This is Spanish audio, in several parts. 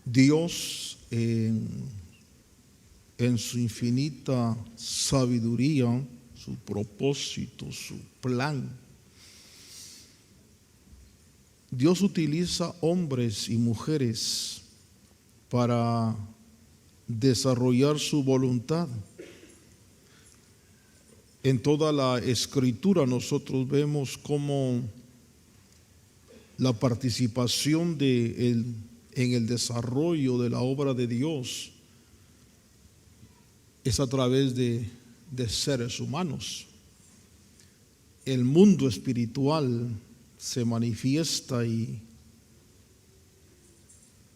Dios en su infinita sabiduría, su propósito, su plan, Dios utiliza hombres y mujeres para desarrollar su voluntad. En toda la Escritura nosotros vemos cómo la participación en el desarrollo de la obra de Dios es a través de seres humanos. El mundo espiritual se manifiesta y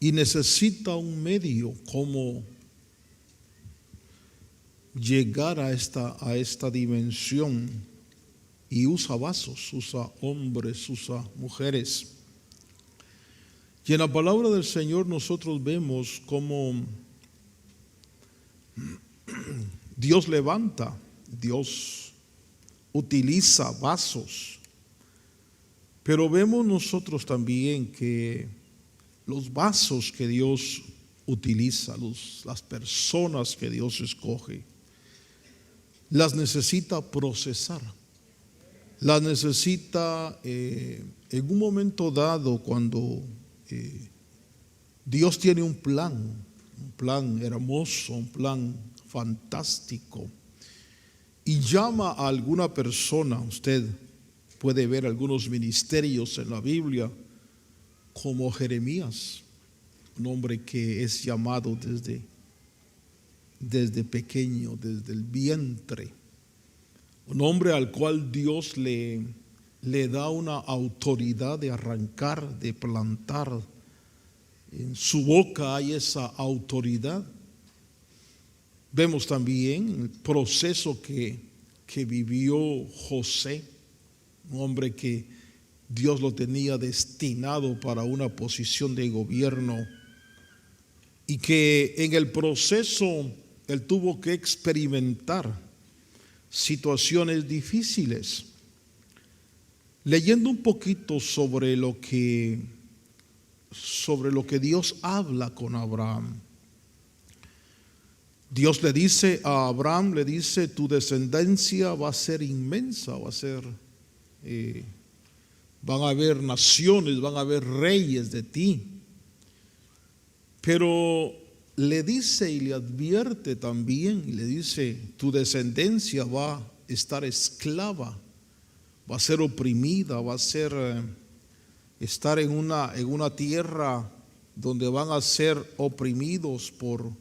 necesita un medio como llegar a esta dimensión, y usa vasos, usa hombres, usa mujeres. Y en la palabra del Señor nosotros vemos cómo Dios levanta, Dios utiliza vasos, pero vemos nosotros también que los vasos que Dios utiliza, las personas que Dios escoge, las necesita procesar, las necesita en un momento dado cuando Dios tiene un plan hermoso, un plan fantástico, y llama a alguna persona. Usted puede ver algunos ministerios en la Biblia, como Jeremías, un hombre que es llamado desde pequeño, desde el vientre, un hombre al cual Dios le da una autoridad de arrancar, de plantar. En su boca hay esa autoridad. Vemos también el proceso que vivió José, un hombre que Dios lo tenía destinado para una posición de gobierno, y que en el proceso él tuvo que experimentar situaciones difíciles. Leyendo un poquito sobre lo que Dios habla con Abraham, Dios le dice a Abraham, le dice: tu descendencia va a ser inmensa, van a haber naciones, van a haber reyes de ti. Pero le dice y le advierte también, y le dice: tu descendencia va a estar esclava, va a ser oprimida, va a ser estar en una tierra donde van a ser oprimidos por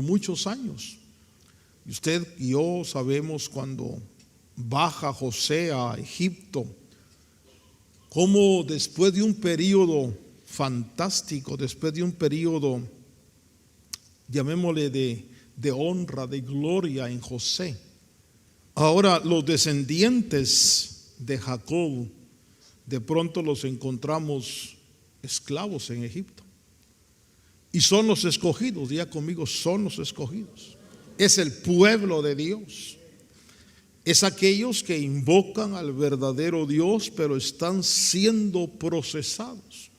muchos años. Y usted y yo sabemos cuando baja José a Egipto, cómo después de un periodo fantástico, después de un periodo, llamémosle de honra, de gloria en José, ahora los descendientes de Jacob de pronto los encontramos esclavos en Egipto. Y son los escogidos, diga conmigo, son los escogidos. Es el pueblo de Dios. Es aquellos que invocan al verdadero Dios, pero están siendo procesados.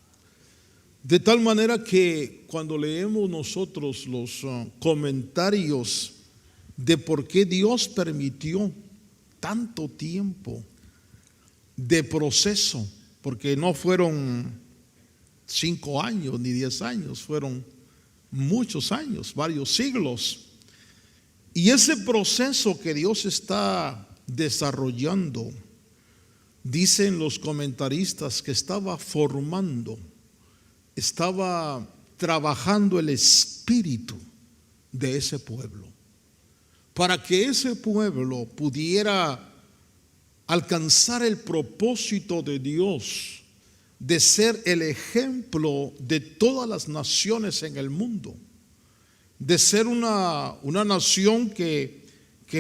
De tal manera que cuando leemos nosotros los comentarios de por qué Dios permitió tanto tiempo de proceso, porque no fueron 5 años ni 10 años, fueron muchos años, varios siglos. Y ese proceso que Dios está desarrollando, dicen los comentaristas que estaba formando, estaba trabajando el espíritu de ese pueblo, para que ese pueblo pudiera alcanzar el propósito de Dios de ser el ejemplo de todas las naciones en el mundo, de ser una nación que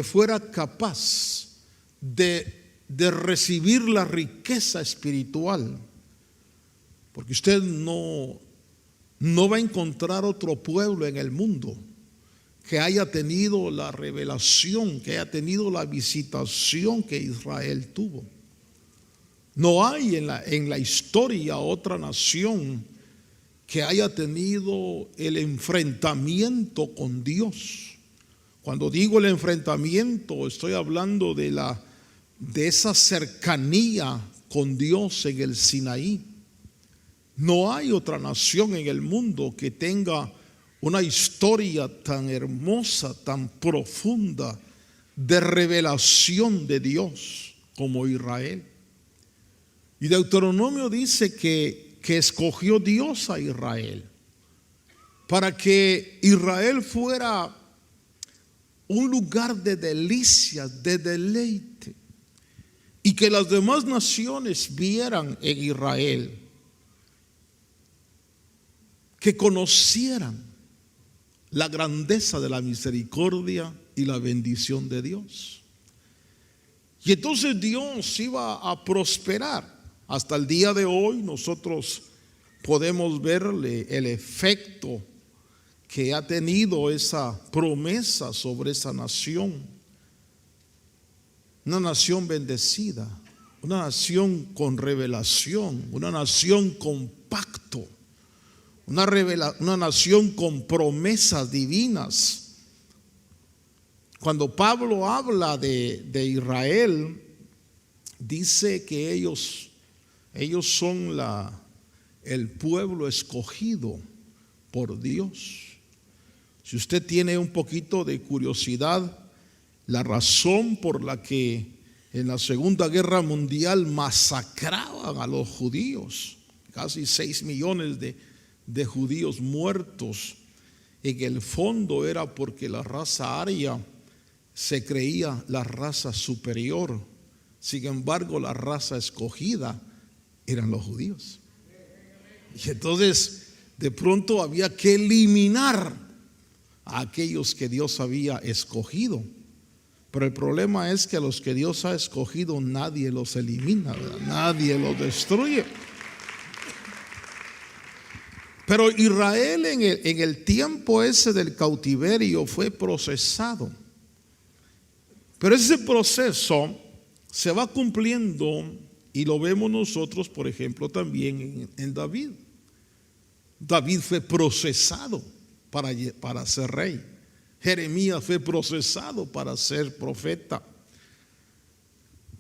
fuera capaz de recibir la riqueza espiritual, porque usted no va a encontrar otro pueblo en el mundo que haya tenido la revelación, que haya tenido la visitación que Israel tuvo. No hay en la historia otra nación que haya tenido el enfrentamiento con Dios. Cuando digo el enfrentamiento, estoy hablando de esa cercanía con Dios en el Sinaí. No hay otra nación en el mundo que tenga una historia tan hermosa, tan profunda de revelación de Dios como Israel. Y Deuteronomio dice que escogió Dios a Israel para que Israel fuera un lugar de delicias, de deleite, y que las demás naciones vieran en Israel, que conocieran la grandeza de la misericordia y la bendición de Dios. Y entonces Dios iba a prosperar. Hasta el día de hoy nosotros podemos verle el efecto que ha tenido esa promesa sobre esa nación. Una nación bendecida, una nación con revelación, una nación con pacto, una nación con promesas divinas. Cuando Pablo habla de Israel, dice que ellos son el pueblo escogido por Dios. Si usted tiene un poquito de curiosidad, la razón por la que en la Segunda Guerra Mundial masacraban a los judíos, casi 6 millones de judíos muertos, en el fondo era porque la raza aria se creía la raza superior. Sin embargo, la raza escogida eran los judíos. Y entonces de pronto había que eliminar a aquellos que Dios había escogido. Pero el problema es que a los que Dios ha escogido nadie los elimina, ¿verdad? Nadie los destruye. Pero Israel en el tiempo ese del cautiverio fue procesado. Pero ese proceso se va cumpliendo y lo vemos nosotros, por ejemplo, también en David. David fue procesado para ser rey. Jeremías fue procesado para ser profeta.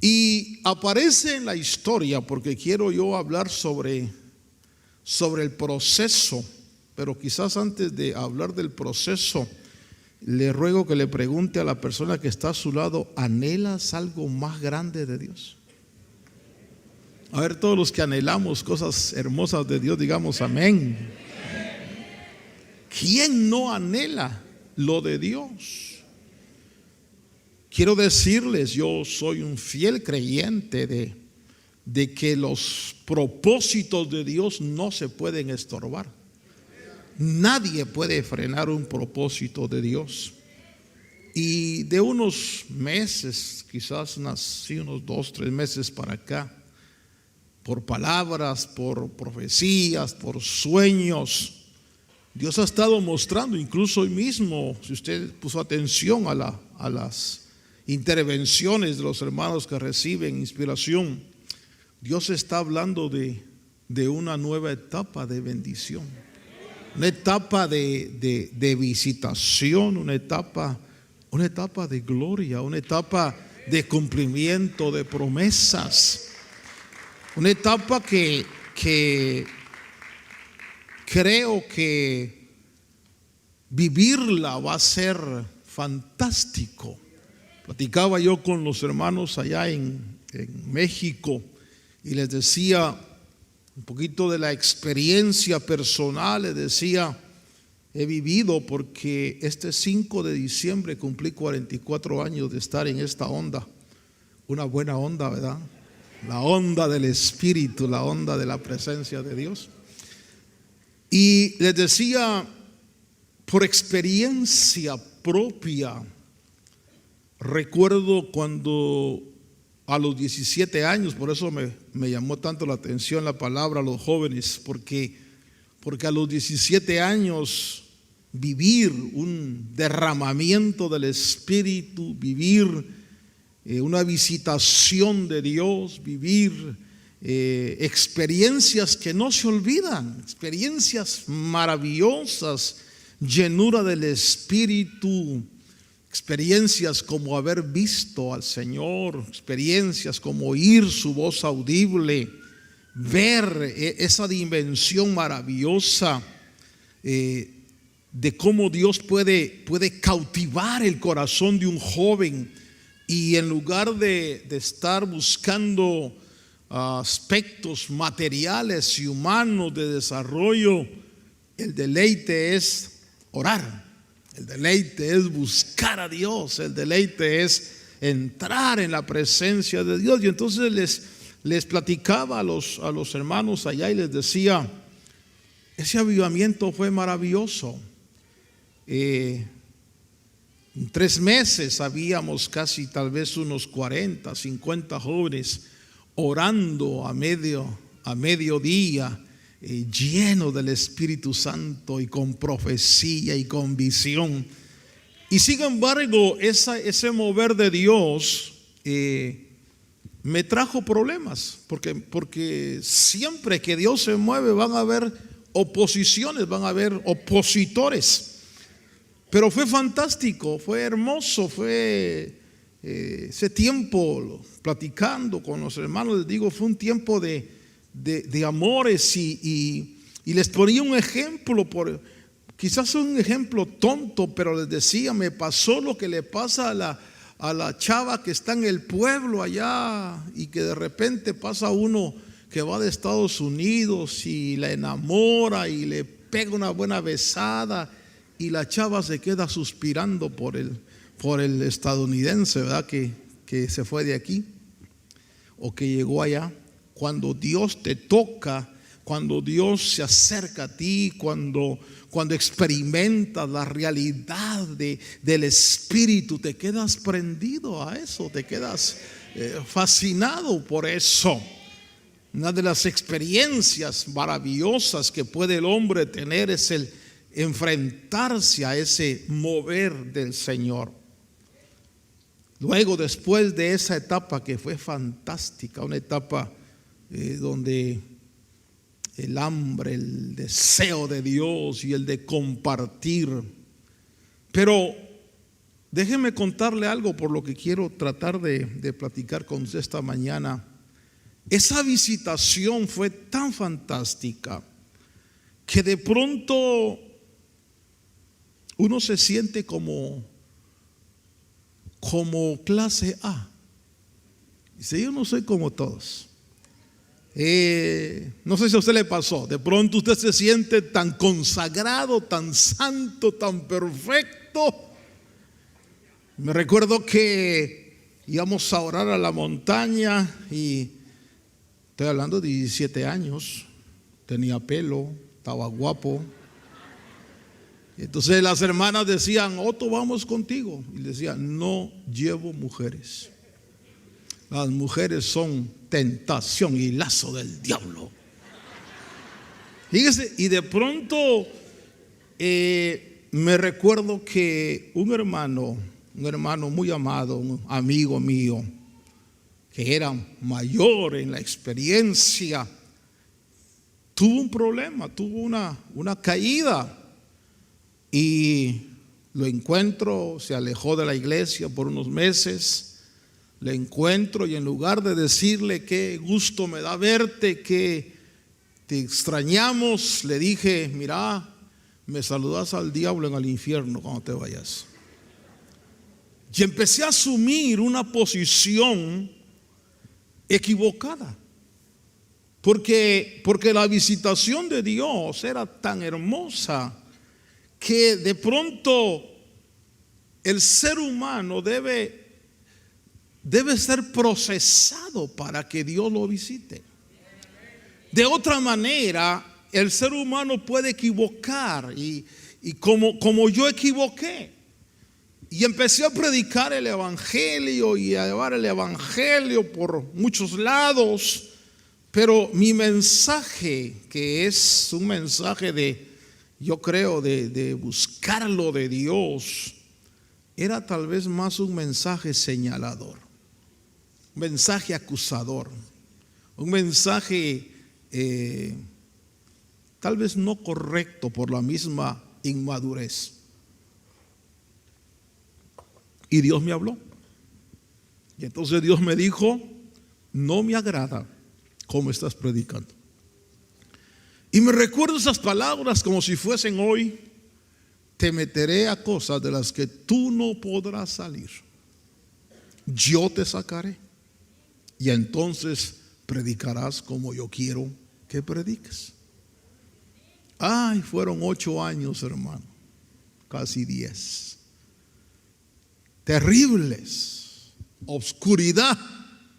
Y aparece en la historia, porque quiero yo hablar sobre el proceso, pero quizás antes de hablar del proceso, le ruego que le pregunte a la persona que está a su lado: ¿anhelas algo más grande de Dios? A ver, todos los que anhelamos cosas hermosas de Dios, digamos amén. ¿Quién no anhela lo de Dios? Quiero decirles, yo soy un fiel creyente de que los propósitos de Dios no se pueden estorbar. Nadie puede frenar un propósito de Dios. Y de unos meses, quizás unos 2, 3 meses para acá, por palabras, por profecías, por sueños, Dios ha estado mostrando, incluso hoy mismo, si usted puso atención a las intervenciones de los hermanos que reciben inspiración, Dios está hablando de una nueva etapa de bendición, una etapa de visitación, una etapa de gloria, una etapa de cumplimiento de promesas, una etapa que creo que vivirla va a ser fantástico. Platicaba yo con los hermanos allá en México y les decía un poquito de la experiencia personal. Les decía, he vivido, porque este 5 de diciembre cumplí 44 años de estar en esta onda. Una buena onda, ¿verdad? La onda del Espíritu, la onda de la presencia de Dios. Y les decía, por experiencia propia, recuerdo cuando a los 17 años, por eso me llamó tanto la atención la palabra a los jóvenes, porque a los 17 años vivir un derramamiento del Espíritu, vivir una visitación de Dios, vivir experiencias que no se olvidan, experiencias maravillosas, llenura del Espíritu, experiencias como haber visto al Señor, experiencias como oír su voz audible, ver esa dimensión maravillosa de cómo Dios puede cautivar el corazón de un joven, y en lugar de estar buscando aspectos materiales y humanos de desarrollo, el deleite es orar, el deleite es buscar a Dios, el deleite es entrar en la presencia de Dios. Y entonces les platicaba a los hermanos allá y les decía, ese avivamiento fue maravilloso. En 3 meses habíamos casi tal vez unos 40, 50 jóvenes orando a mediodía, lleno del Espíritu Santo y con profecía y con visión. Y sin embargo ese mover de Dios me trajo problemas, porque siempre que Dios se mueve van a haber oposiciones, van a haber opositores. Pero fue fantástico, fue hermoso, fue ese tiempo platicando con los hermanos, les digo, fue un tiempo de amores, y les ponía un ejemplo, quizás un ejemplo tonto, pero les decía, me pasó lo que le pasa a la chava que está en el pueblo allá, y que de repente pasa uno que va de Estados Unidos y la enamora y le pega una buena besada, y la chava se queda suspirando por el estadounidense, ¿verdad? Que se fue de aquí o que llegó allá. Cuando Dios te toca, cuando Dios se acerca a ti, cuando experimentas la realidad del Espíritu, te quedas prendido a eso, te quedas fascinado por eso. Una de las experiencias maravillosas que puede el hombre tener es el enfrentarse a ese mover del Señor. Luego, después de esa etapa que fue fantástica, una etapa donde el hambre, el deseo de Dios y el de compartir. Pero déjeme contarle algo por lo que quiero tratar de platicar con usted esta mañana. Esa visitación fue tan fantástica que de pronto uno se siente como clase A. Dice, yo no soy como todos. No sé si a usted le pasó. De pronto usted se siente tan consagrado, tan santo, tan perfecto. Me recuerdo que íbamos a orar a la montaña, y estoy hablando de 17 años. Tenía pelo, estaba guapo. Entonces las hermanas decían, Otto, vamos contigo. Y le decía, no llevo mujeres. Las mujeres son tentación y lazo del diablo. Fíjese, y de pronto me recuerdo que un hermano muy amado, un amigo mío, que era mayor en la experiencia, tuvo un problema, tuvo una caída. Y lo encuentro, se alejó de la iglesia por unos meses. Le encuentro, y en lugar de decirle qué gusto me da verte, que te extrañamos, le dije, mira, me saludas al diablo en el infierno cuando te vayas. Y empecé a asumir una posición equivocada, porque la visitación de Dios era tan hermosa que de pronto el ser humano debe ser procesado para que Dios lo visite. De otra manera, el ser humano puede equivocar, y como yo equivoqué, y empecé a predicar el evangelio y a llevar el evangelio por muchos lados, pero mi mensaje, que es un mensaje yo creo de buscar lo de Dios, era tal vez más un mensaje señalador, un mensaje acusador, un mensaje tal vez no correcto por la misma inmadurez. Y Dios me habló. Y entonces Dios me dijo: no me agrada cómo estás predicando. Y me recuerdo esas palabras como si fuesen hoy: te meteré a cosas de las que tú no podrás salir. Yo te sacaré. Y entonces predicarás como yo quiero que prediques. Ay, fueron 8 años, hermano, casi 10. Terribles, oscuridad,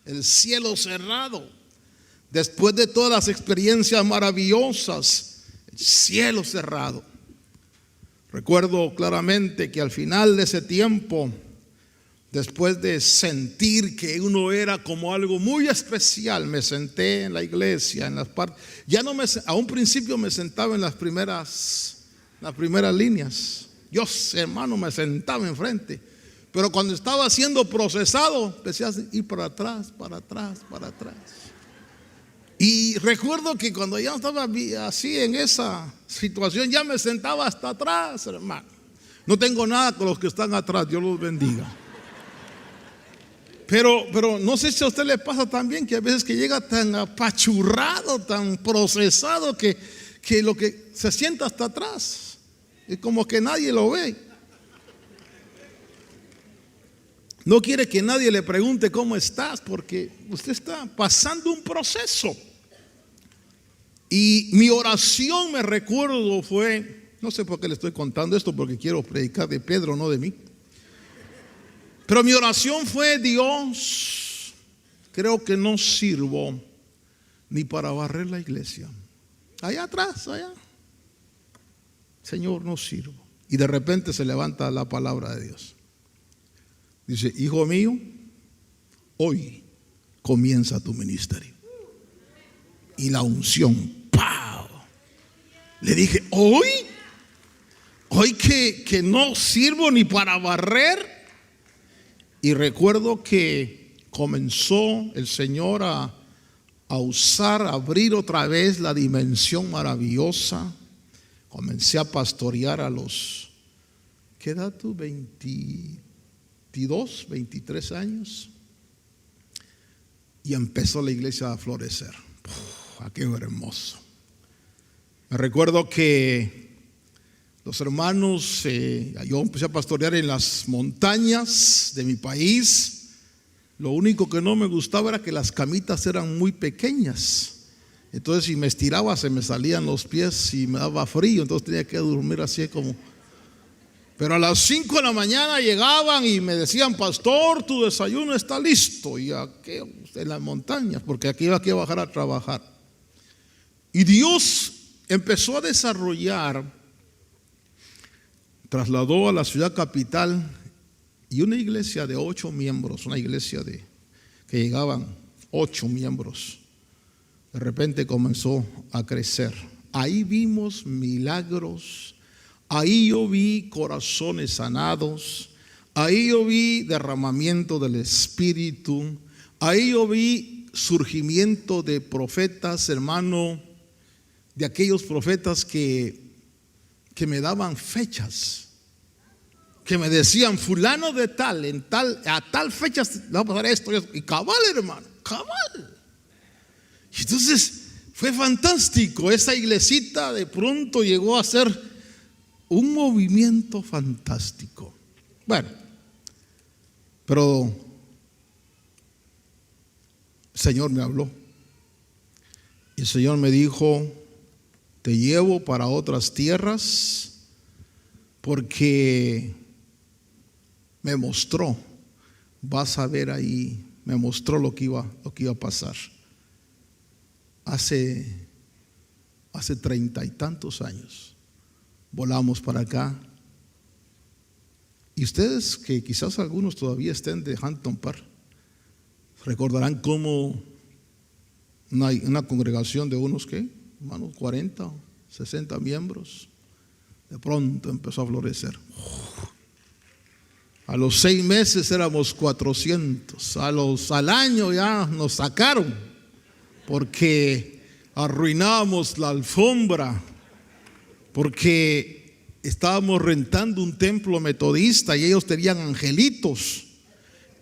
el cielo cerrado. Después de todas las experiencias maravillosas, el cielo cerrado. Recuerdo claramente que al final de ese tiempo, después de sentir que uno era como algo muy especial, me senté en la iglesia, en las partes. A un principio me sentaba en las primeras líneas. Yo, hermano, me sentaba enfrente. Pero cuando estaba siendo procesado, empecé a ir para atrás, para atrás, para atrás. Y recuerdo que cuando ya estaba así en esa situación, ya me sentaba hasta atrás, hermano. No tengo nada con los que están atrás, Dios los bendiga. Pero no sé si a usted le pasa también que a veces que llega tan apachurrado, tan procesado que lo que se sienta hasta atrás es como que nadie lo ve. No quiere que nadie le pregunte cómo estás porque usted está pasando un proceso. Y mi oración, me recuerdo, fue, no sé por qué le estoy contando esto, porque quiero predicar de Pedro, no de mí. Pero mi oración fue: Dios, creo que no sirvo ni para barrer la iglesia. Allá atrás, allá. Señor, no sirvo. Y de repente se levanta la palabra de Dios. Dice: hijo mío, hoy comienza tu ministerio. Y la unción, ¡pau! Le dije: hoy que no sirvo ni para barrer. Y recuerdo que comenzó el Señor a usar, a abrir otra vez la dimensión maravillosa. Comencé a pastorear a los, ¿qué edad tú? 22, 23 años. Y empezó la iglesia a florecer. ¡Qué hermoso! Me recuerdo que los hermanos, yo empecé a pastorear en las montañas de mi país. Lo único que no me gustaba era que las camitas eran muy pequeñas. Entonces si me estiraba se me salían los pies y me daba frío. Entonces tenía que dormir así como. Pero a las 5 de la mañana llegaban y me decían: pastor, tu desayuno está listo. Y aquí en las montañas, porque aquí iba a bajar a trabajar. Y Dios empezó a desarrollar. Trasladó a la ciudad capital y una iglesia de 8 miembros, una iglesia que llegaban 8 miembros, de repente comenzó a crecer. Ahí vimos milagros, ahí yo vi corazones sanados, ahí yo vi derramamiento del Espíritu, ahí yo vi surgimiento de profetas, hermano, de aquellos profetas que me daban fechas, que me decían: fulano de tal, a tal fecha va a pasar esto, y cabal, hermano, cabal. Y entonces fue fantástico. Esa iglesita de pronto llegó a ser un movimiento fantástico. Bueno, pero el Señor me habló y el Señor me dijo: te llevo para otras tierras, porque me mostró, vas a ver ahí, me mostró lo que iba a pasar. Hace 30 y tantos años volamos para acá. Y ustedes, que quizás algunos todavía estén de Hampton Park, recordarán cómo una congregación de unos, ¿qué? Hermanos, 40 o 60 miembros, de pronto empezó a florecer. A los 6 meses éramos 400. Al año ya nos sacaron porque arruinamos la alfombra, porque estábamos rentando un templo metodista y ellos tenían angelitos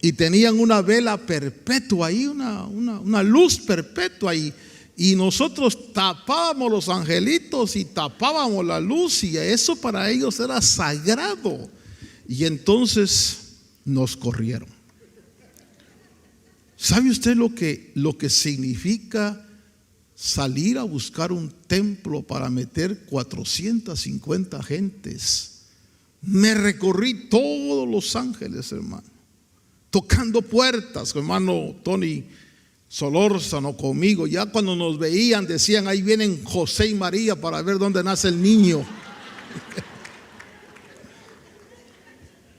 y tenían una vela perpetua ahí, una luz perpetua ahí. Y nosotros tapábamos los angelitos y tapábamos la luz, y eso para ellos era sagrado. Y entonces nos corrieron. ¿Sabe usted lo que significa salir a buscar un templo para meter 450 gentes? Me recorrí todos Los Ángeles, hermano, tocando puertas, hermano Tony Solórzano conmigo. Ya cuando nos veían decían: ahí vienen José y María para ver dónde nace el niño.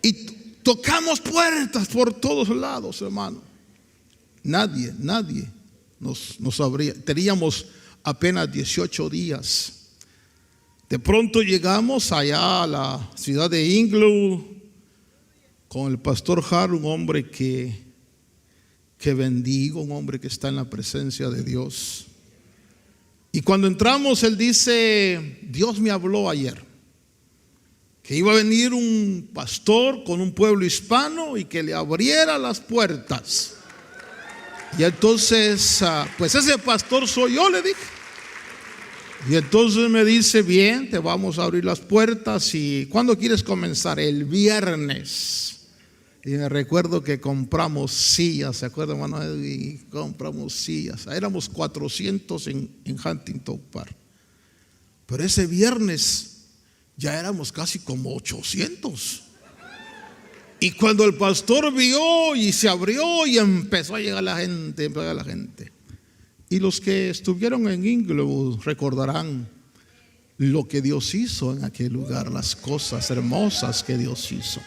Y tocamos puertas por todos lados, hermano. Nadie nos abría. Teníamos apenas 18 días. De pronto llegamos allá a la ciudad de Inglewood con el pastor Har, un hombre que bendigo, un hombre que está en la presencia de Dios. Y cuando entramos, él dice: Dios me habló ayer que iba a venir un pastor con un pueblo hispano y que le abriera las puertas. Y entonces, pues ese pastor soy yo, le dije. Y entonces me dice: bien, te vamos a abrir las puertas. ¿Y cuándo quieres comenzar? El viernes. Y me recuerdo que compramos sillas, ¿se acuerda, hermano? Y compramos sillas. Éramos 400 en Huntington Park. Pero ese viernes ya éramos casi como 800. Y cuando el pastor vio y se abrió y empezó a llegar la gente, Y los que estuvieron en Inglewood recordarán lo que Dios hizo en aquel lugar, las cosas hermosas que Dios hizo.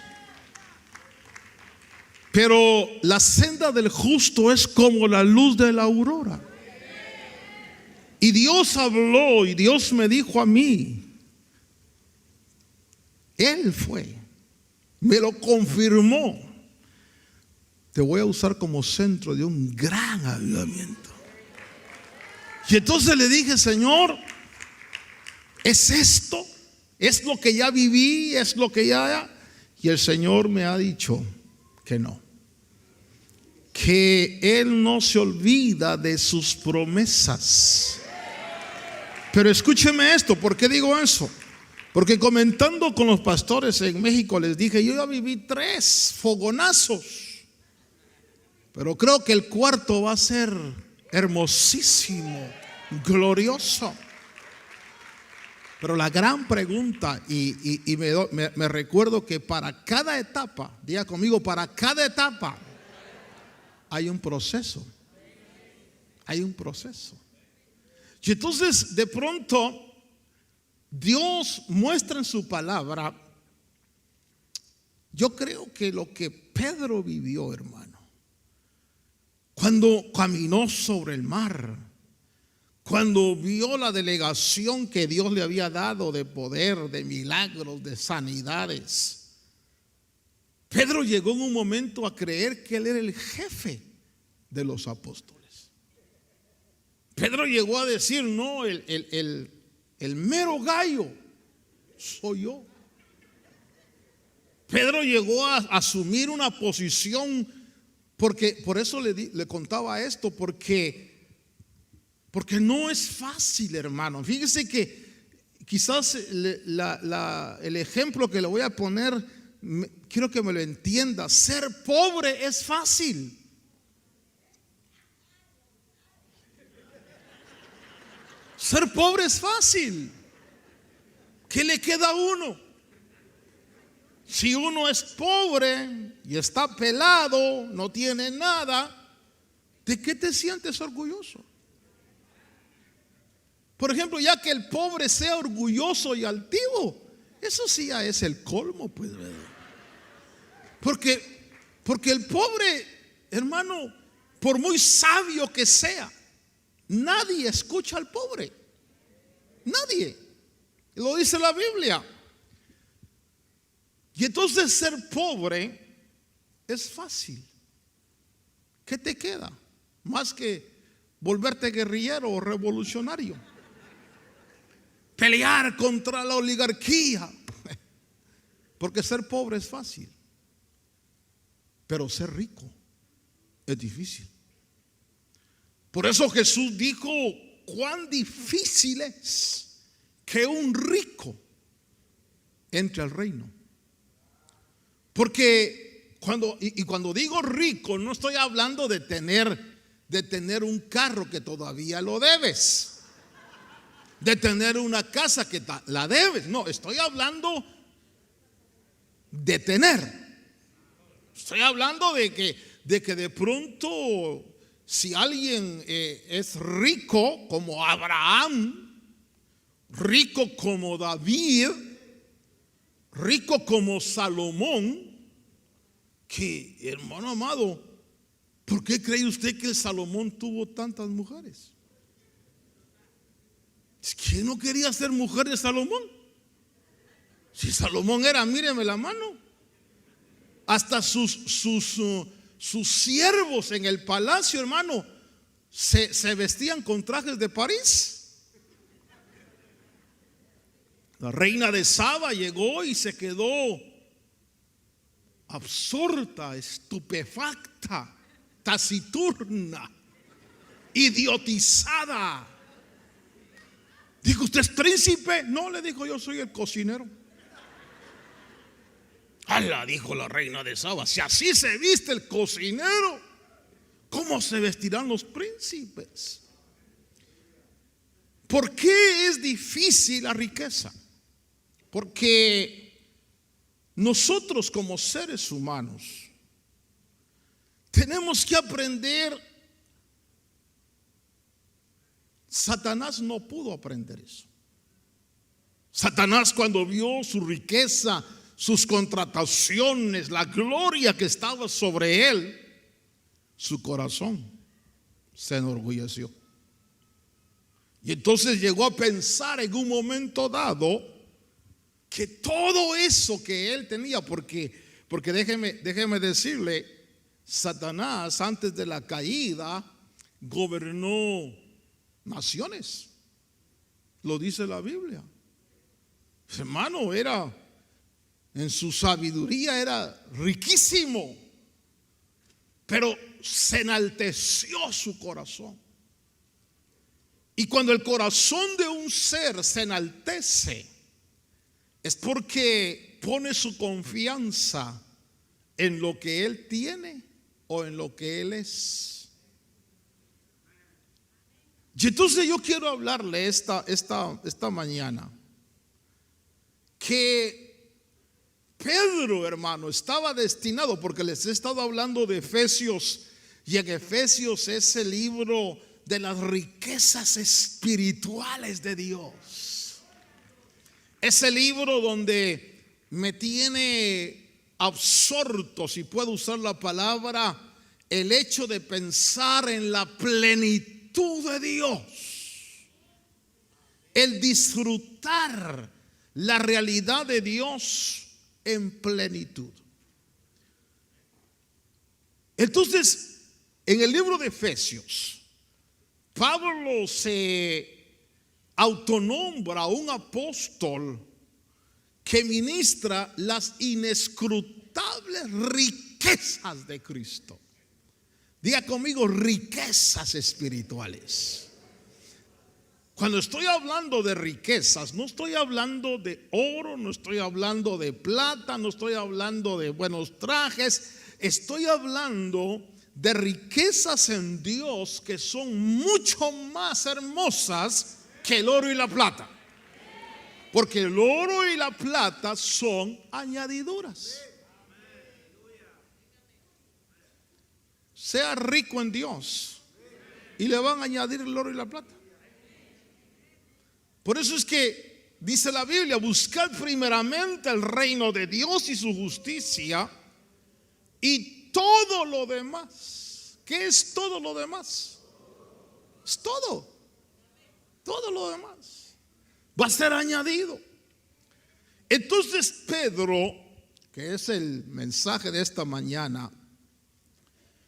Pero la senda del justo es como la luz de la aurora. Y Dios habló y Dios me dijo a mí, Él fue, me lo confirmó: te voy a usar como centro de un gran avivamiento. Y entonces le dije: Señor, ¿es esto? ¿Es lo que ya viví? ¿Es lo que ya? Y el Señor me ha dicho que no, que Él no se olvida de sus promesas. Pero escúcheme esto. ¿Por qué digo eso? Porque comentando con los pastores en México les dije: yo ya viví 3 fogonazos, pero creo que el cuarto va a ser hermosísimo, glorioso. Pero la gran pregunta, y me recuerdo que para cada etapa, diga conmigo, para cada etapa hay un proceso. Hay un proceso. Y entonces de pronto Dios muestra en su palabra, yo creo que lo que Pedro vivió, hermano, cuando caminó sobre el mar, cuando vio la delegación que Dios le había dado de poder, de milagros, de sanidades, Pedro llegó en un momento a creer que él era el jefe de los apóstoles. Pedro llegó a decir: no, el mero gallo soy yo. Pedro llegó a asumir una posición, porque por eso le contaba esto, porque no es fácil, hermano. Fíjese que quizás el ejemplo que le voy a poner, quiero que me lo entienda. Ser pobre es fácil. Ser pobre es fácil. ¿Qué le queda a uno? Si uno es pobre y está pelado, no tiene nada, ¿de qué te sientes orgulloso? Por ejemplo, ya que el pobre sea orgulloso y altivo, eso sí ya es el colmo, pues, ¿verdad? Porque el pobre, hermano, por muy sabio que sea, nadie escucha al pobre. Nadie. Lo dice la Biblia. Y entonces ser pobre es fácil. ¿Qué te queda? Más que volverte guerrillero o revolucionario, pelear contra la oligarquía, porque ser pobre es fácil, pero ser rico es difícil. Por eso Jesús dijo: cuán difícil es que un rico entre al reino. Porque cuando digo rico, no estoy hablando de tener un carro que todavía lo debes, de tener una casa que la debes. No, estoy hablando de tener. Estoy hablando de que de pronto, si alguien es rico como Abraham, rico como David, rico como Salomón, que, hermano amado, ¿por qué cree usted que Salomón tuvo tantas mujeres? ¿Quién no quería ser mujer de Salomón? Si Salomón era, míreme la mano, hasta sus siervos en el palacio, hermano, se vestían con trajes de París. La reina de Saba llegó y se quedó absorta, estupefacta, taciturna, idiotizada. Dijo: ¿usted es príncipe? No, le dijo: yo soy el cocinero. ¡Hala!, dijo la reina de Saba, si así se viste el cocinero, ¿cómo se vestirán los príncipes? ¿Por qué es difícil la riqueza? Porque nosotros como seres humanos tenemos que aprender. Satanás no pudo aprender eso. Satanás, cuando vio su riqueza, sus contrataciones, la gloria que estaba sobre él, su corazón se enorgulleció. Y entonces llegó a pensar en un momento dado que todo eso que él tenía, porque déjeme decirle, Satanás antes de la caída gobernó naciones, lo dice la Biblia. Hermano, en su sabiduría era riquísimo, pero se enalteció su corazón. Y cuando el corazón de un ser se enaltece, es porque pone su confianza en lo que él tiene o en lo que él es. Y entonces yo quiero hablarle esta mañana que Pedro, hermano, estaba destinado, porque les he estado hablando de Efesios, y en Efesios es el libro de las riquezas espirituales de Dios. Ese libro donde me tiene absorto, si puedo usar la palabra, el hecho de pensar en la plenitud de Dios, el disfrutar la realidad de Dios en plenitud. Entonces, en el libro de Efesios, Pablo se autonombra un apóstol que ministra las inescrutables riquezas de Cristo. Diga conmigo: riquezas espirituales. Cuando estoy hablando de riquezas, no estoy hablando de oro, no estoy hablando de plata, no estoy hablando de buenos trajes. Estoy hablando de riquezas en Dios que son mucho más hermosas que el oro y la plata. Porque el oro y la plata son añadiduras. Sea rico en Dios y le van a añadir el oro y la plata. Por eso es que dice la Biblia: buscad primeramente el reino de Dios y su justicia, y todo lo demás. ¿Qué es todo lo demás? Es todo. Todo lo demás va a ser añadido. Entonces Pedro, que es el mensaje de esta mañana,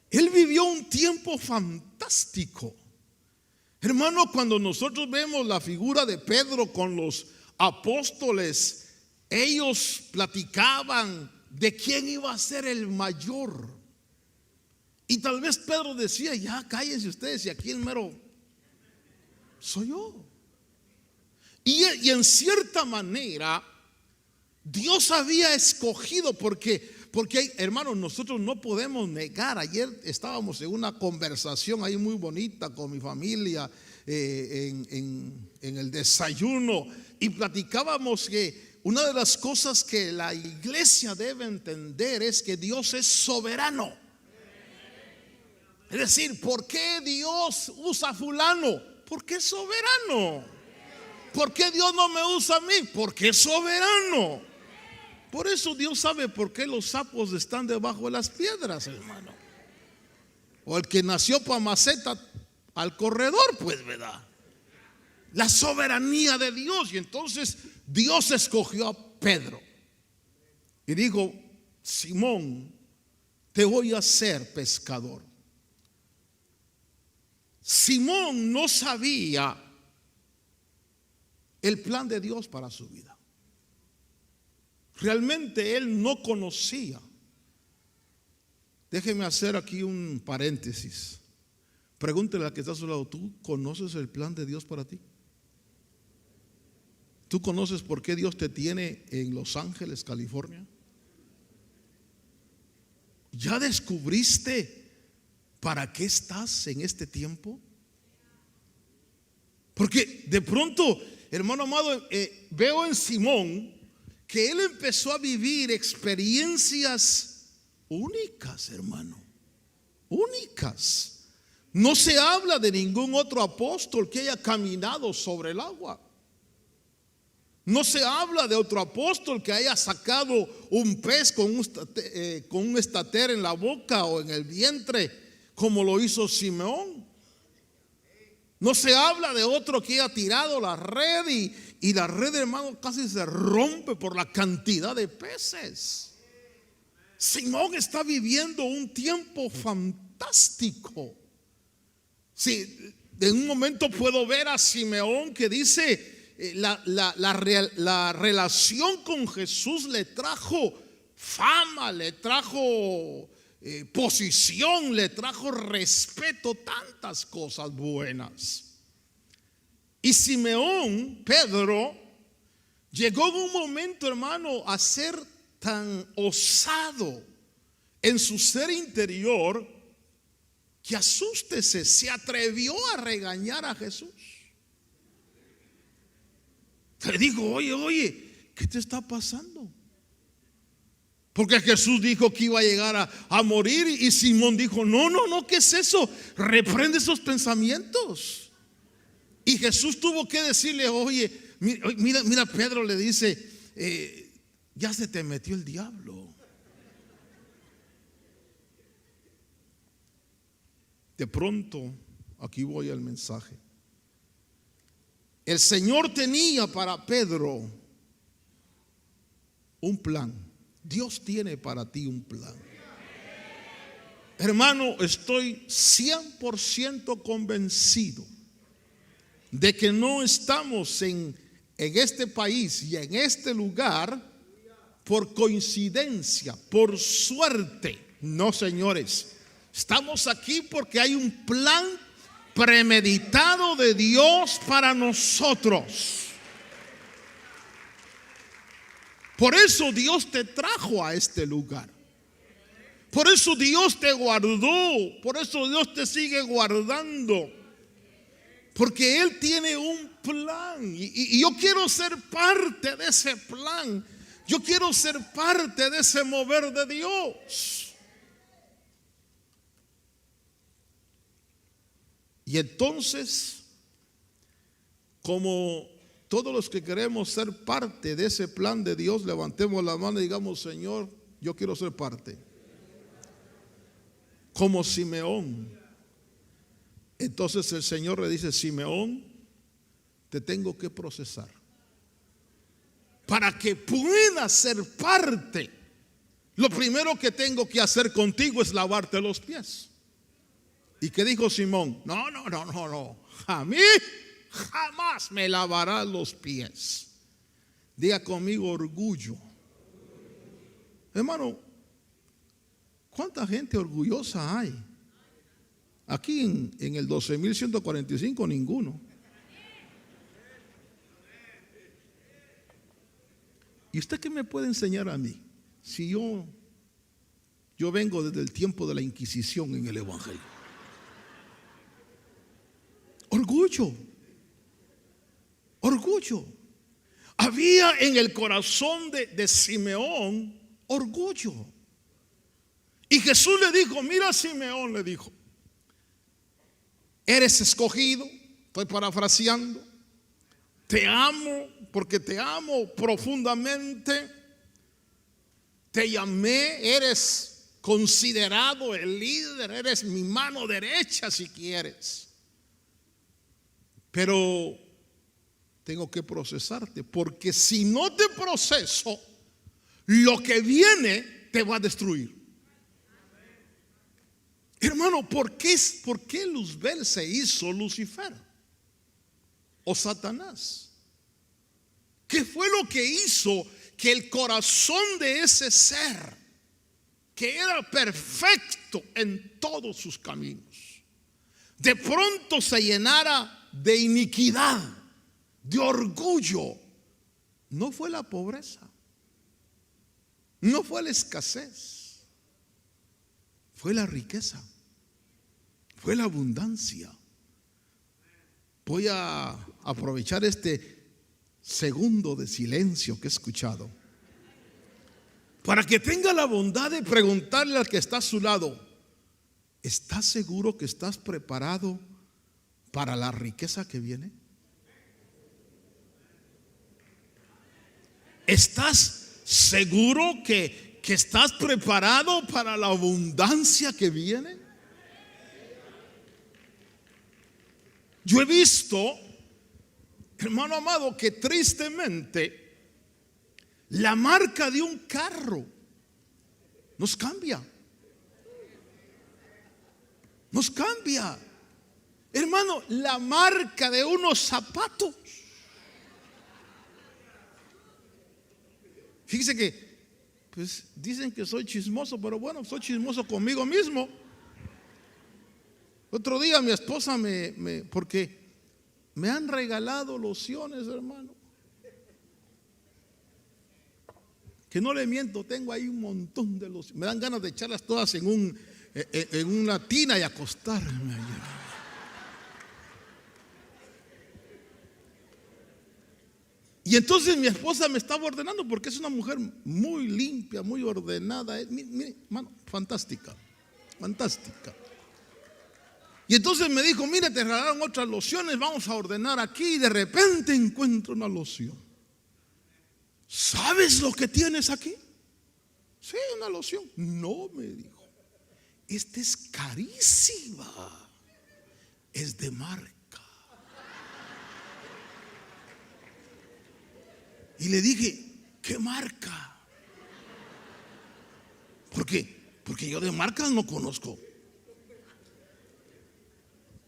él vivió un tiempo fantástico Hermano, cuando nosotros vemos la figura de Pedro con los apóstoles, ellos platicaban de quién iba a ser el mayor. Y tal vez Pedro decía: ya cállense ustedes, y aquí el mero soy yo. Y en cierta manera Dios había escogido, porque hermanos, nosotros no podemos negar. Ayer estábamos en una conversación ahí muy bonita con mi familia en el desayuno, y platicábamos que una de las cosas que la iglesia debe entender es que Dios es soberano. Es decir, ¿por qué Dios usa a fulano? Porque es soberano. ¿Por qué Dios no me usa a mí? Porque es soberano. Por eso Dios sabe por qué los sapos están debajo de las piedras, hermano. O el que nació para maceta al corredor, pues, ¿verdad? La soberanía de Dios. Y entonces Dios escogió a Pedro y dijo: Simón, te voy a hacer pescador. Simón no sabía el plan de Dios para su vida. Realmente él no conocía. Déjeme hacer aquí un paréntesis. Pregúntele al que está a su lado: ¿tú conoces el plan de Dios para ti? ¿Tú conoces por qué Dios te tiene en Los Ángeles, California? ¿Ya descubriste para qué estás en este tiempo? Porque de pronto, hermano amado, veo en Simón que él empezó a vivir experiencias únicas, hermano, únicas. No se habla de ningún otro apóstol que haya caminado sobre el agua. No se habla de otro apóstol que haya sacado un pez con un estater en la boca o en el vientre, como lo hizo Simeón. No se habla de otro que haya tirado la red y la red, hermano, casi se rompe por la cantidad de peces. Simón está viviendo un tiempo fantástico. Sí, en un momento puedo ver a Simeón que dice: la relación con Jesús le trajo fama, le trajo posición, le trajo respeto, tantas cosas buenas. Y Simeón, Pedro, llegó en un momento, hermano, a ser tan osado en su ser interior que, asústese, se atrevió a regañar a Jesús. Le digo: oye, ¿qué te está pasando? Porque Jesús dijo que iba a llegar a morir, y Simón dijo: no, ¿qué es eso? Reprende esos pensamientos. Y Jesús tuvo que decirle: oye, mira, Pedro le dice: ya se te metió el diablo. De pronto, aquí voy al mensaje. El Señor tenía para Pedro un plan. Dios tiene para ti un plan. Hermano, estoy 100% convencido de que no estamos en este país y en este lugar por coincidencia, por suerte. No, señores, estamos aquí porque hay un plan premeditado de Dios para nosotros. Por eso Dios te trajo a este lugar. Por eso Dios te guardó. Por eso Dios te sigue guardando. Porque Él tiene un plan. Y yo quiero ser parte de ese plan. Yo quiero ser parte de ese mover de Dios. Y entonces, como todos los que queremos ser parte de ese plan de Dios, levantemos la mano y digamos: Señor, yo quiero ser parte. Como Simeón. Entonces el Señor le dice: Simeón, te tengo que procesar. Para que puedas ser parte, lo primero que tengo que hacer contigo es lavarte los pies. ¿Y qué dijo Simón? No, a mí jamás me lavarás los pies. Diga conmigo: orgullo. Hermano, ¿cuánta gente orgullosa hay? Aquí en el 12.145 ninguno. ¿Y usted qué me puede enseñar a mí? Si yo vengo desde el tiempo de la Inquisición en el Evangelio. Orgullo. Orgullo. Había en el corazón de Simeón orgullo. Y Jesús le dijo: mira, Simeón, le dijo, eres escogido. Estoy parafraseando. Te amo porque te amo profundamente. Te llamé, eres considerado el líder, eres mi mano derecha si quieres. Pero tengo que procesarte, porque si no te proceso, lo que viene te va a destruir. Hermano, ¿por qué Luzbel se hizo Lucifer o Satanás? ¿Qué fue lo que hizo que el corazón de ese ser, que era perfecto en todos sus caminos, de pronto se llenara de iniquidad, de orgullo? No fue la pobreza, no fue la escasez, fue la riqueza, fue la abundancia. Voy a aprovechar este segundo de silencio que he escuchado para que tenga la bondad de preguntarle al que está a su lado: ¿estás seguro que estás preparado para la riqueza que viene? ¿Estás seguro que estás preparado para la abundancia que viene? Yo he visto, hermano amado, que tristemente la marca de un carro nos cambia. Nos cambia. Hermano, la marca de unos zapatos. Fíjese que, pues dicen que soy chismoso, pero bueno, soy chismoso conmigo mismo. Otro día mi esposa porque me han regalado lociones, hermano, que no le miento, tengo ahí un montón de lociones. Me dan ganas de echarlas todas en una tina y acostarme allá. Y entonces mi esposa me estaba ordenando, porque es una mujer muy limpia, muy ordenada. Mire, hermano, fantástica, fantástica. Y entonces me dijo: mire, te regalaron otras lociones, vamos a ordenar aquí. Y de repente encuentro una loción. ¿Sabes lo que tienes aquí? Sí, una loción. No, me dijo, esta es carísima, es de marca. Y le dije: ¿qué marca? Porque yo de marcas no conozco.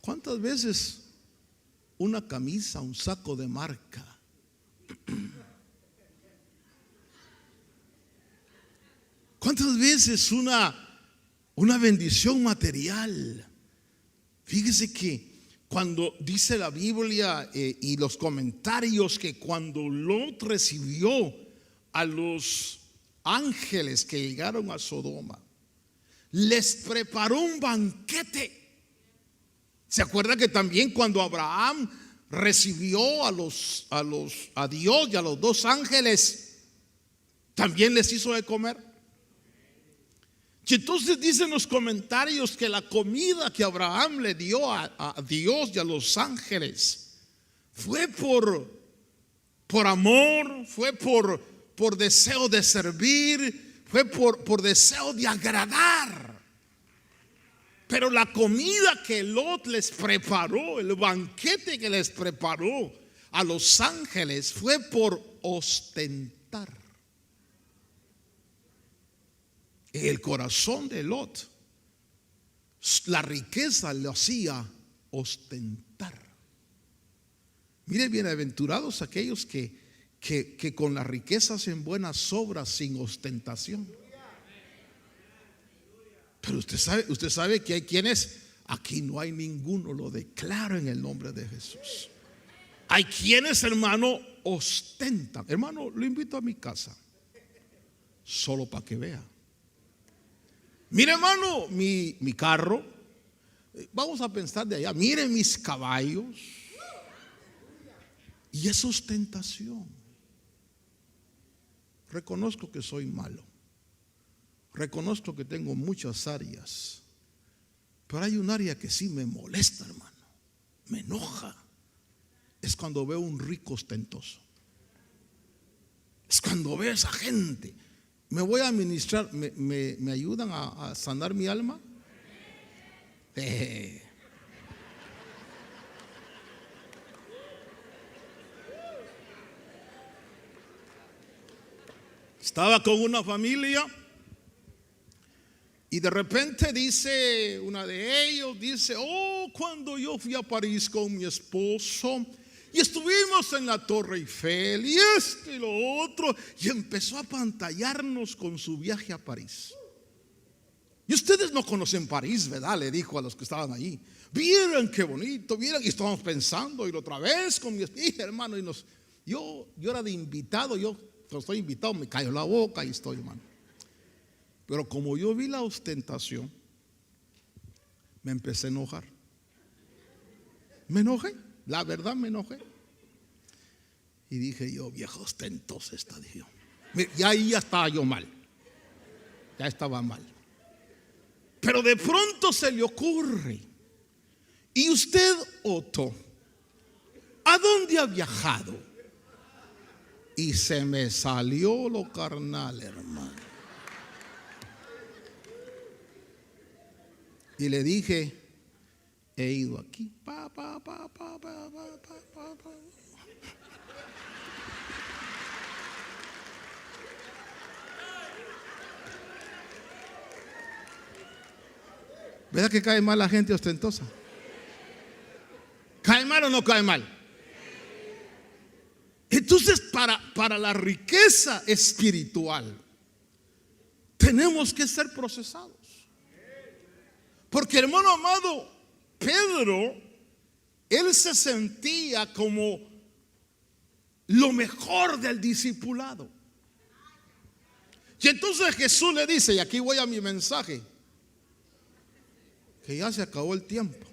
¿Cuántas veces una camisa, un saco de marca? ¿Cuántas veces una bendición material? Fíjese que cuando dice la Biblia y los comentarios, que cuando Lot recibió a los ángeles que llegaron a Sodoma, les preparó un banquete. ¿Se acuerda que también cuando Abraham recibió a Dios y a los dos ángeles, también les hizo de comer? Y entonces dicen los comentarios que la comida que Abraham le dio a Dios y a los ángeles fue por amor, fue por deseo de servir, fue por deseo de agradar. Pero la comida que Lot les preparó, el banquete que les preparó a los ángeles, fue por ostentar. En el corazón de Lot, la riqueza lo hacía ostentar. Mire, bienaventurados aquellos que con las riquezas hacen buenas obras sin ostentación. Pero usted sabe que hay quienes, aquí no hay ninguno, lo declaro en el nombre de Jesús. Hay quienes, hermano, ostentan. Hermano, lo invito a mi casa, solo para que vea. Mire, hermano, mi carro, vamos a pensar de allá, mire mis caballos. Y es ostentación. Reconozco que soy malo. Reconozco que tengo muchas áreas. Pero hay un área que sí me molesta, hermano. Me enoja. Es cuando veo un rico ostentoso. Es cuando veo a esa gente. Me voy a ministrar. ¿Me ayudan a sanar mi alma? Estaba con una familia y de repente dice una de ellos, dice, cuando yo fui a París con mi esposo y estuvimos en la Torre Eiffel y esto y lo otro, y empezó a pantallarnos con su viaje a París. Y ustedes no conocen París, ¿verdad? Le dijo a los que estaban allí. Vieran qué bonito, vieran, y estábamos pensando ir otra vez con mi esposo, hermano, yo era de invitado, cuando estoy invitado me callo la boca y estoy, hermano. Pero como yo vi la ostentación, me empecé a enojar. Me enojé, la verdad me enojé. Y dije yo, viejo ostentoso está, dije yo. Ya ahí ya estaba yo mal. Ya estaba mal. Pero de pronto se le ocurre. ¿Y usted, Otto, a dónde ha viajado? Y se me salió lo carnal, hermano. Y le dije, he ido aquí. ¿Verdad que cae mal la gente ostentosa? ¿Cae mal o no cae mal? Entonces, para la riqueza espiritual, tenemos que ser procesados. Porque, hermano amado, Pedro, él se sentía como lo mejor del discipulado. Y entonces Jesús le dice, y aquí voy a mi mensaje, que ya se acabó el tiempo.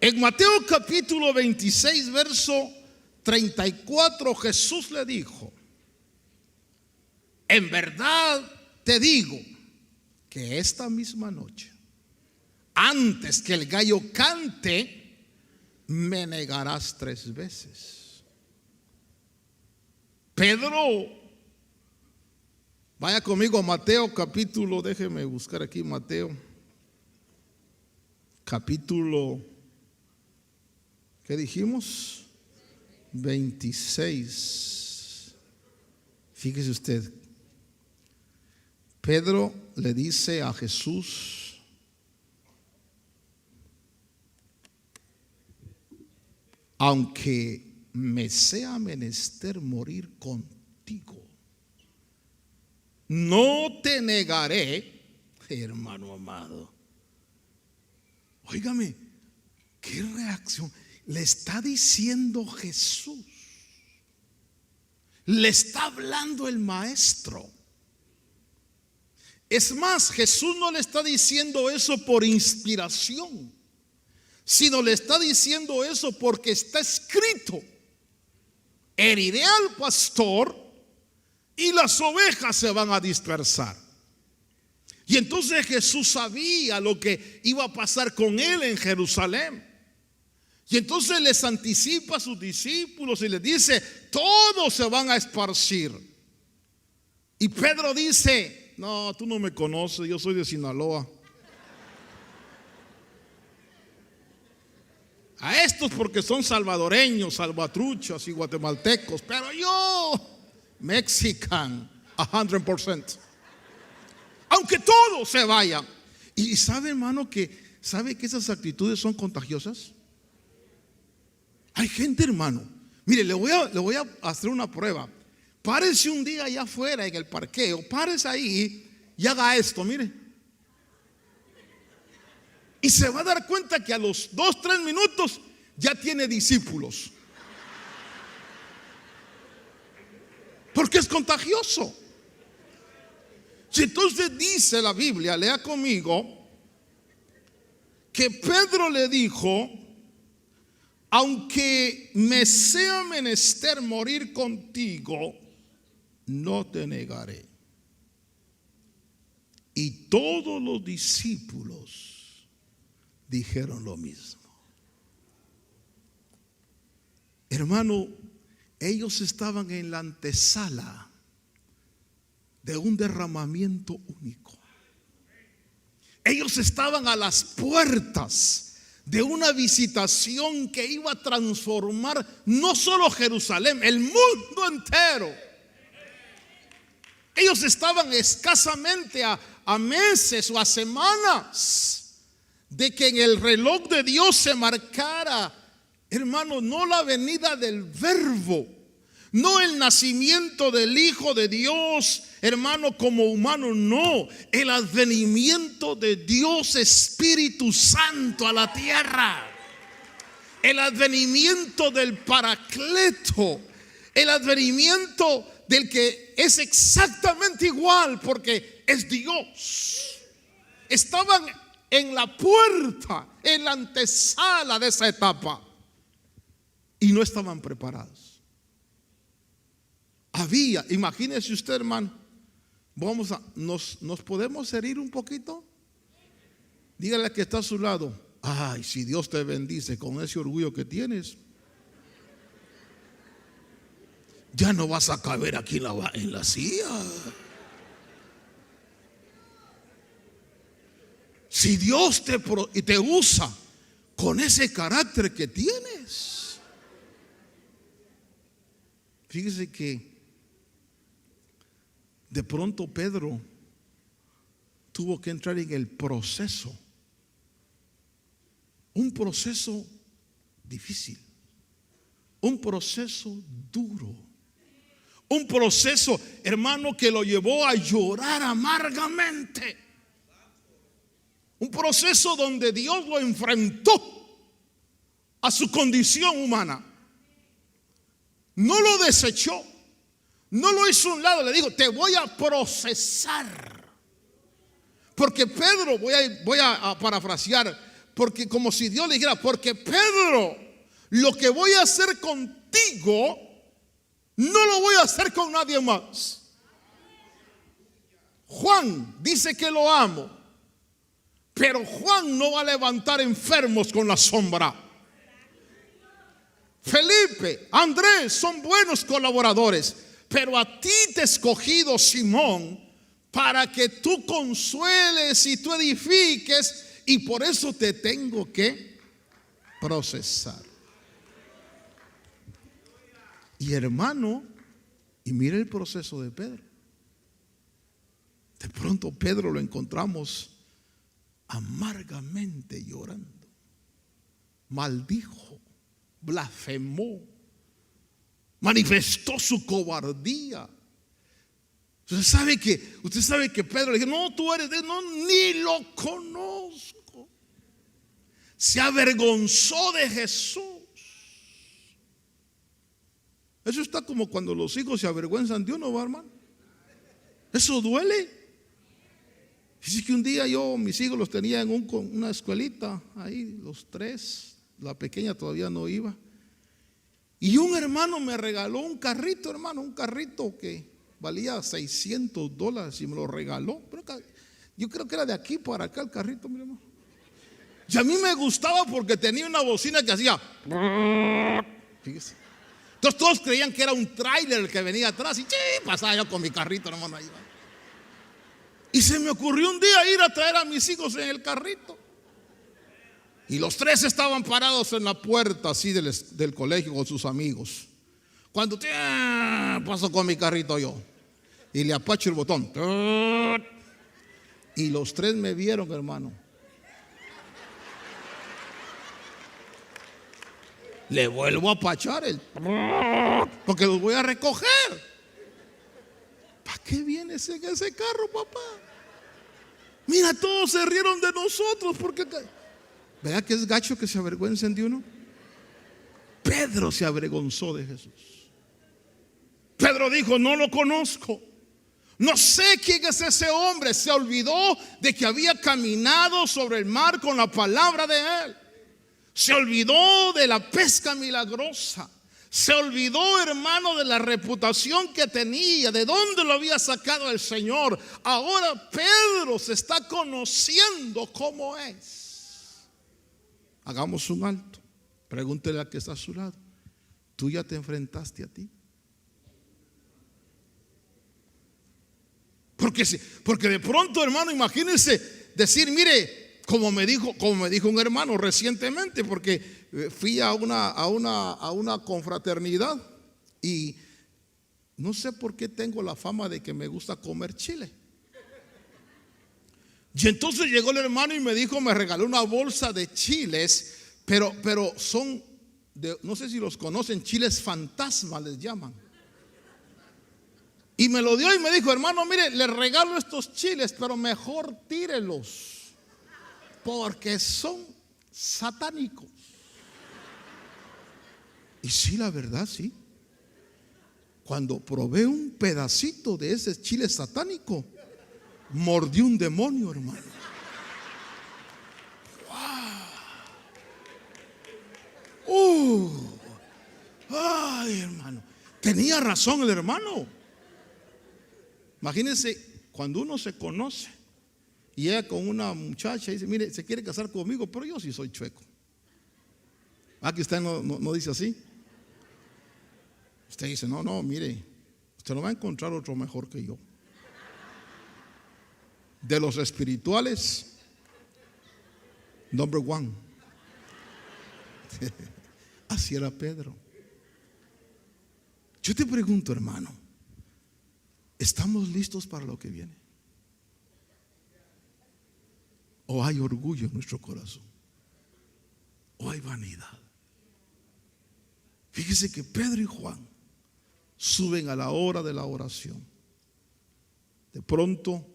En Mateo capítulo 26, verso 34, Jesús le dijo, en verdad te digo que esta misma noche, antes que el gallo cante, me negarás 3 veces. Pedro, vaya conmigo a Mateo capítulo, déjeme buscar aquí Mateo capítulo, ¿qué dijimos? 26. Fíjese usted, Pedro le dice a Jesús, aunque me sea menester morir contigo, no te negaré, hermano amado. Óigame, qué reacción. Le está diciendo Jesús, le está hablando el maestro. Es más, Jesús no le está diciendo eso por inspiración, sino le está diciendo eso porque está escrito: heriré al pastor y las ovejas se van a dispersar. Y entonces Jesús sabía lo que iba a pasar con él en Jerusalén. Y entonces les anticipa a sus discípulos y les dice: todos se van a esparcir. Y Pedro dice: no, tú no me conoces, yo soy de Sinaloa. A estos porque son salvadoreños, salvatruchos y guatemaltecos, pero yo, Mexican, 100%. Aunque todos se vayan. Y sabe, hermano, que esas actitudes son contagiosas. Hay gente, hermano. Mire, le voy a hacer una prueba. Párese un día allá afuera en el parqueo, párese ahí y haga esto, mire. Y se va a dar cuenta que a los 2-3 minutos ya tiene discípulos. Porque es contagioso. Si entonces dice la Biblia, lea conmigo, que Pedro le dijo: aunque me sea menester morir contigo, no te negaré. Y todos los discípulos dijeron lo mismo. Hermano, ellos estaban en la antesala de un derramamiento único. Ellos estaban a las puertas de una visitación que iba a transformar no solo Jerusalén, el mundo entero. Ellos estaban escasamente a meses o a semanas de que en el reloj de Dios se marcara, hermano, no la venida del Verbo, no el nacimiento del Hijo de Dios, hermano, como humano, no, el advenimiento de Dios Espíritu Santo a la tierra, el advenimiento del Paracleto, el advenimiento del que es exactamente igual porque es Dios. Estaban en la puerta, en la antesala de esa etapa, y no estaban preparados. Había, imagínese usted, hermano, nos podemos herir un poquito. Dígale que está a su lado: ay, si Dios te bendice con ese orgullo que tienes, ya no vas a caber aquí en la silla. Si Dios te usa con ese carácter que tienes. Fíjese que de pronto Pedro tuvo que entrar en el proceso, un proceso difícil, un proceso duro, un proceso, hermano, que lo llevó a llorar amargamente, un proceso donde Dios lo enfrentó a su condición humana, no lo desechó, no lo hizo a un lado, le dijo: te voy a procesar. Porque Pedro, voy a parafrasear, porque como si Dios le dijera: porque Pedro, lo que voy a hacer contigo no lo voy a hacer con nadie más. Juan dice que lo amo, pero Juan no va a levantar enfermos con la sombra. Felipe, Andrés son buenos colaboradores, pero a ti te he escogido, Simón, para que tú consueles y tú edifiques, y por eso te tengo que procesar. Y hermano, y mire el proceso de Pedro. De pronto Pedro lo encontramos amargamente llorando, maldijo, blasfemó, manifestó su cobardía. Usted sabe que Pedro le dijo: no, tú eres de él, no, ni lo conozco. Se avergonzó de Jesús. Eso está como cuando los hijos se avergüenzan de uno, ¿va, hermano? Eso duele. Dice que un día mis hijos los tenía en una escuelita, ahí los tres, la pequeña todavía no iba. Y un hermano me regaló un carrito, hermano, un carrito que valía $600 y me lo regaló. Pero yo creo que era de aquí para acá el carrito, mi hermano. Y a mí me gustaba porque tenía una bocina que hacía. Fíjese. Entonces todos creían que era un tráiler el que venía atrás y pasaba yo con mi carrito, hermano, ahí va. Y se me ocurrió un día ir a traer a mis hijos en el carrito. Y los tres estaban parados en la puerta así del colegio con sus amigos. Cuando paso con mi carrito yo y le apacho el botón, y los tres me vieron, hermano. Le vuelvo a pachar porque los voy a recoger. ¿Para qué vienes en ese carro, papá? Mira, todos se rieron de nosotros porque vea que es gacho que se avergüencen de uno. Pedro se avergonzó de Jesús. Pedro dijo: no lo conozco, no sé quién es ese hombre. Se olvidó de que había caminado sobre el mar con la palabra de él. Se olvidó de la pesca milagrosa. Se olvidó, hermano, de la reputación que tenía, de dónde lo había sacado el Señor. Ahora Pedro se está conociendo cómo es. Hagamos un alto. Pregúntele al que está a su lado: ¿tú ya te enfrentaste a ti? Porque de pronto, hermano, imagínense decir: mire, como me dijo un hermano recientemente, porque fui a una confraternidad y no sé por qué tengo la fama de que me gusta comer chile. Y entonces llegó el hermano y me dijo, me regaló una bolsa de chiles, pero son no sé si los conocen, chiles fantasma les llaman. Y me lo dio y me dijo: hermano, mire, le regalo estos chiles, pero mejor tírelos, porque son satánicos. Y sí, la verdad, sí. Cuando probé un pedacito de ese chile satánico, mordí un demonio, hermano. ¡Wow! Ay, hermano, tenía razón el hermano. Imagínense cuando uno se conoce y llega con una muchacha y dice: mire, se quiere casar conmigo, pero yo sí soy chueco. Que usted no dice así. Usted dice: no, mire, usted no va a encontrar otro mejor que yo. De los espirituales, number one. Así era Pedro. Yo te pregunto, hermano, ¿estamos listos para lo que viene? ¿O hay orgullo en nuestro corazón? ¿O hay vanidad? Fíjese que Pedro y Juan suben a la hora de la oración. De pronto,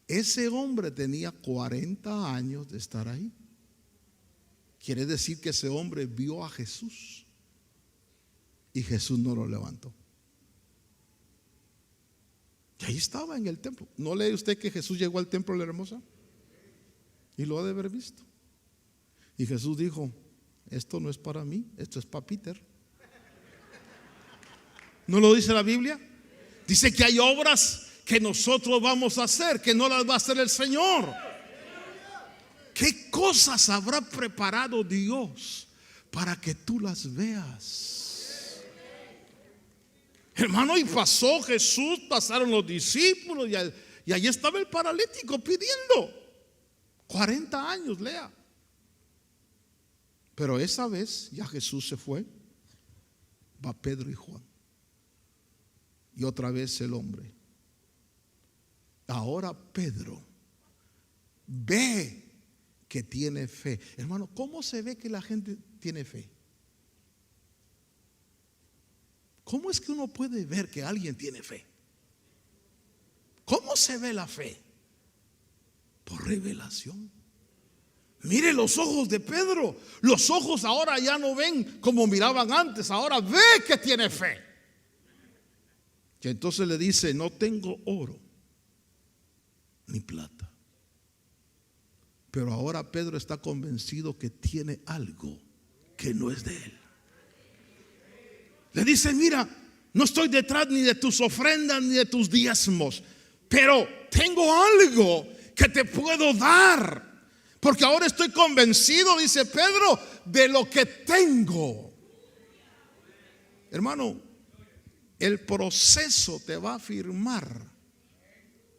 ese hombre tenía 40 años de estar ahí. Quiere decir que ese hombre vio a Jesús y Jesús no lo levantó. Y ahí estaba en el templo. ¿No lee usted que Jesús llegó al templo de la Hermosa? Y lo ha de haber visto. Y Jesús dijo: esto no es para mí, esto es para Peter. ¿No lo dice la Biblia? Dice que hay obras que nosotros vamos a hacer, que no las va a hacer el Señor. ¿Qué cosas habrá preparado Dios para que tú las veas? Hermano, y pasó Jesús, pasaron los discípulos y allí estaba el paralítico pidiendo. 40 años, lea. Pero esa vez ya Jesús se fue. Va Pedro y Juan. Y otra vez el hombre. Ahora Pedro ve que tiene fe. Hermano, ¿cómo se ve que la gente tiene fe? ¿Cómo es que uno puede ver que alguien tiene fe? ¿Cómo se ve la fe? Por revelación. Mire los ojos de Pedro. Los ojos ahora ya no ven como miraban antes. Ahora ve que tiene fe. Y entonces le dice: no tengo oro ni plata. Pero ahora Pedro está convencido que tiene algo que no es de él. Le dice: mira, no estoy detrás ni de tus ofrendas ni de tus diezmos, pero tengo algo que te puedo dar. Porque ahora estoy convencido, dice Pedro, de lo que tengo. Hermano, el proceso te va a afirmar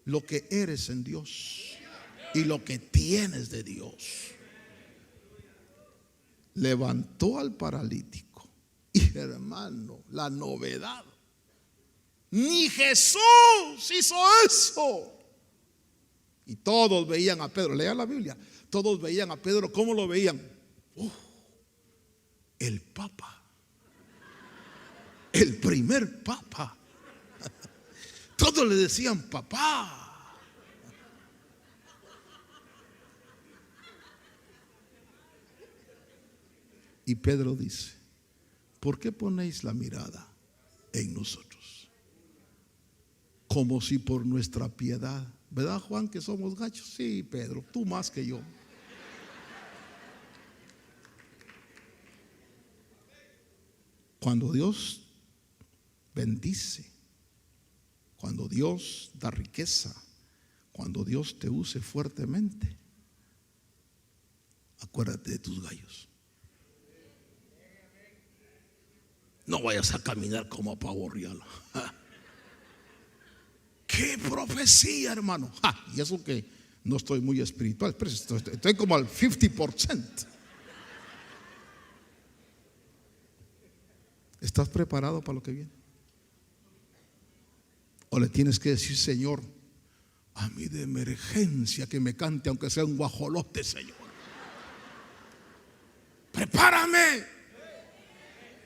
lo que eres en Dios y lo que tienes de Dios. Levantó al paralítico. Y hermano, la novedad, ni Jesús hizo eso. Y todos veían a Pedro. Lea la Biblia. Todos veían a Pedro. ¿Cómo lo veían? el Papa, el primer Papa. Todos le decían papá. Y Pedro dice: ¿por qué ponéis la mirada en nosotros? Como si por nuestra piedad, ¿verdad, Juan, que somos gachos? Sí, Pedro, tú más que yo. Cuando Dios bendice, cuando Dios da riqueza, cuando Dios te use fuertemente, acuérdate de tus gallos. No vayas a caminar como pavo real. ¡Qué profecía, hermano! Y eso que no estoy muy espiritual, pero estoy como al 50%. ¿Estás preparado para lo que viene? ¿O le tienes que decir: Señor, a mí de emergencia que me cante aunque sea un guajolote, Señor? Prepárame.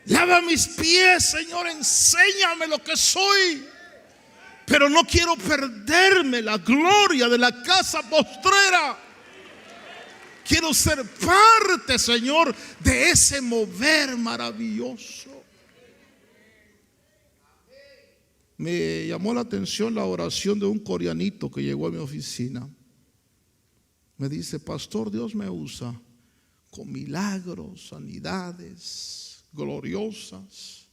Lava mis pies, Señor, enséñame lo que soy. Pero no quiero perderme la gloria de la casa postrera. Quiero ser parte, Señor, de ese mover maravilloso. Me llamó la atención la oración de un coreanito que llegó a mi oficina. Me dice: pastor, Dios me usa con milagros, sanidades gloriosas.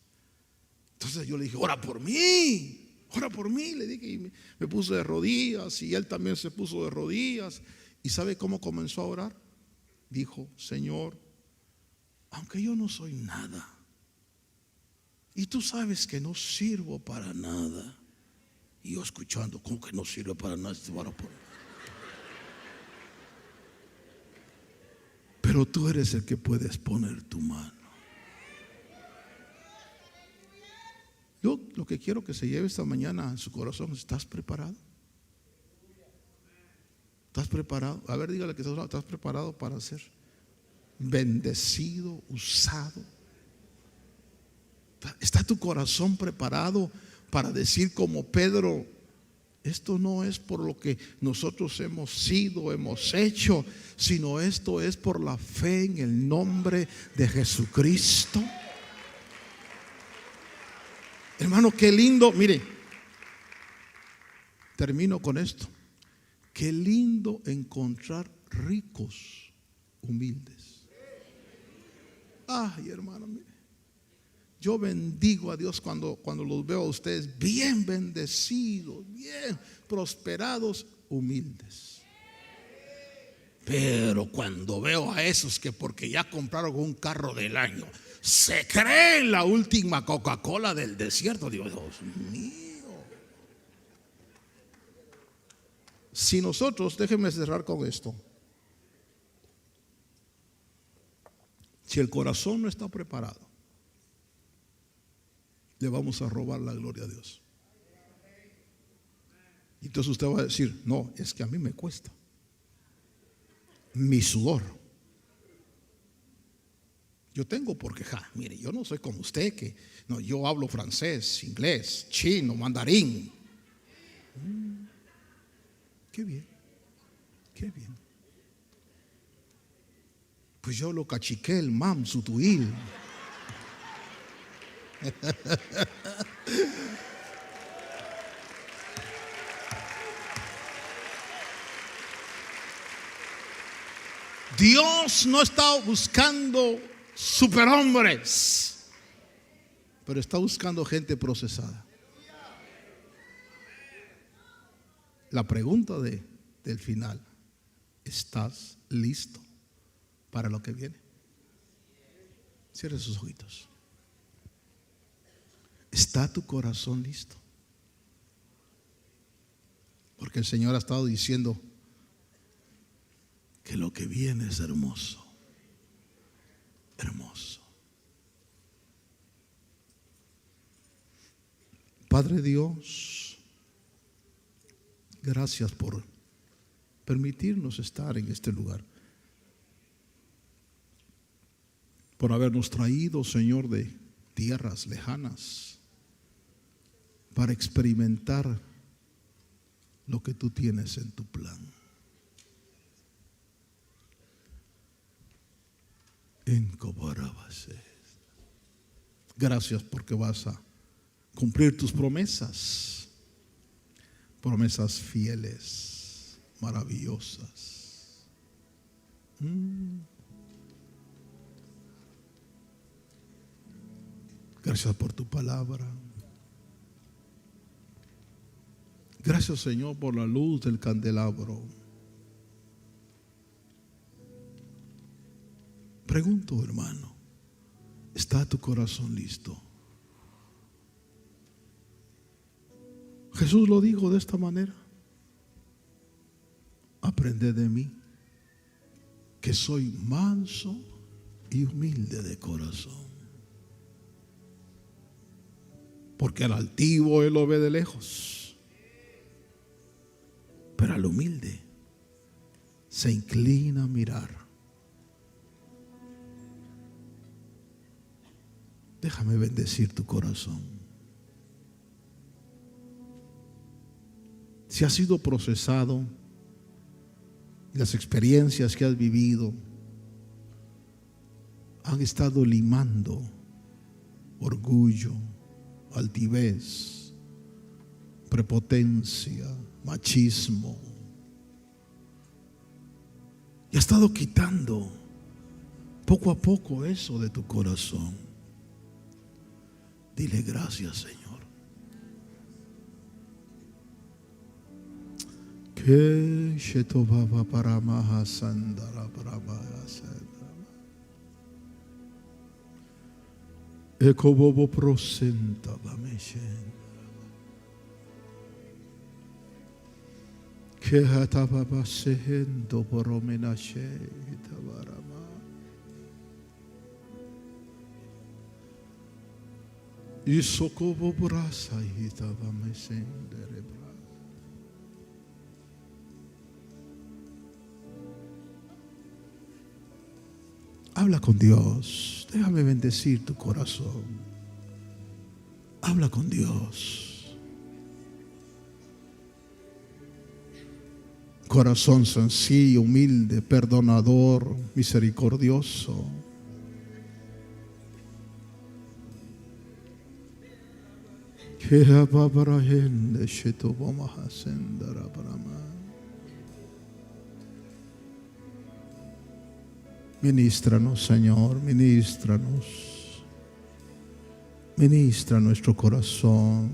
Entonces yo le dije: ora por mí, ora por mí. Le dije, y me puse de rodillas, y él también se puso de rodillas. ¿Y sabe cómo comenzó a orar? Dijo: Señor, aunque yo no soy nada, y tú sabes que no sirvo para nada. Y yo escuchando: ¿cómo que no sirve para nada? Pero tú eres el que puedes poner tu mano. Yo lo que quiero que se lleve esta mañana en su corazón: ¿estás preparado? ¿Estás preparado? A ver, dígale que estás preparado para ser bendecido, usado. ¿Está tu corazón preparado para decir como Pedro: esto no es por lo que nosotros hemos sido, hemos hecho, sino esto es por la fe en el nombre de Jesucristo? Hermano, qué lindo. Mire, termino con esto. Qué lindo encontrar ricos humildes. Ay, hermano, mire, yo bendigo a Dios cuando los veo a ustedes bien bendecidos, bien prosperados, humildes. Pero cuando veo a esos que porque ya compraron un carro del año se creen la última Coca-Cola del desierto, digo: Dios mío. Si nosotros, déjenme cerrar con esto, si el corazón no está preparado, le vamos a robar la gloria a Dios. Y entonces usted va a decir: no, es que a mí me cuesta mi sudor. Yo tengo porque, mire, yo no soy como usted que no, yo hablo francés, inglés, chino, mandarín. Qué bien, qué bien. Pues yo lo cachiqué, el mam, sutuil. Dios no está buscando superhombres, pero está buscando gente procesada. La pregunta del final: ¿estás listo para lo que viene? Cierre sus ojitos. ¿Está tu corazón listo? Porque el Señor ha estado diciendo que lo que viene es hermoso, hermoso. Padre Dios, gracias por permitirnos estar en este lugar. por habernos traído, Señor, de tierras lejanas para experimentar lo que tú tienes en tu plan. Gracias porque vas a cumplir tus promesas, promesas fieles, maravillosas. Gracias por tu palabra. Gracias, Señor, por la luz del candelabro. Pregunto, hermano, ¿está tu corazón listo? Jesús lo dijo de esta manera: aprended de mí, que soy manso y humilde de corazón. Porque al altivo él lo ve de lejos, pero al humilde se inclina a mirar. Déjame bendecir tu corazón. Si has sido procesado, las experiencias que has vivido han estado limando orgullo, altivez, prepotencia, machismo, y ha estado quitando poco a poco eso de tu corazón. Dile gracias, Señor. Que shetovava para mahasandara para mahasandara. Ekobobo prosenta bameshen. Que hatava sehendo poromenashe itavarama. Y socobo brasa y estaba mesendere brasa. Habla con Dios. Déjame bendecir tu corazón. Habla con Dios. Corazón sencillo, humilde, perdonador, misericordioso. Ministranos, Señor, ministranos. Ministra nuestro corazón.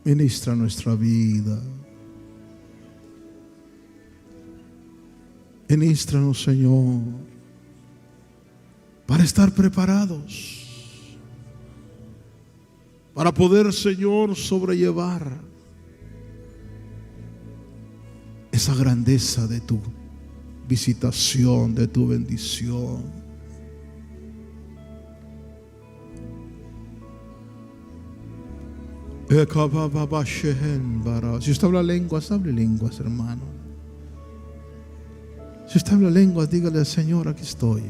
Ministra nuestra vida. Ministranos, Señor, para estar preparados, para poder, Señor, sobrellevar esa grandeza de tu visitación, de tu bendición. Si usted habla lenguas, hable lenguas, hermano. Si usted habla lenguas, dígale al Señor: aquí estoy.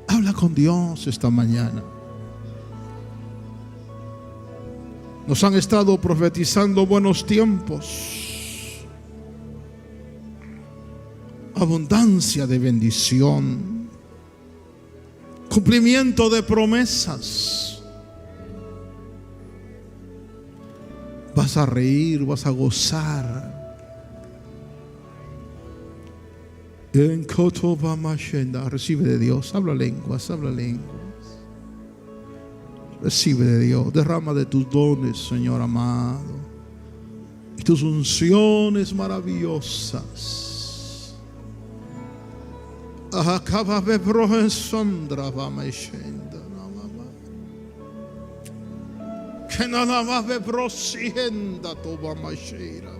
Habla con Dios esta mañana. Nos han estado profetizando buenos tiempos, abundancia de bendición, cumplimiento de promesas. Vas a reír, vas a gozar. Recibe de Dios, habla lenguas, habla lenguas. Recibe de Dios, derrama de tus dones, Señor amado, y tus unciones maravillosas. Que nada más me prosienda tu mamashira.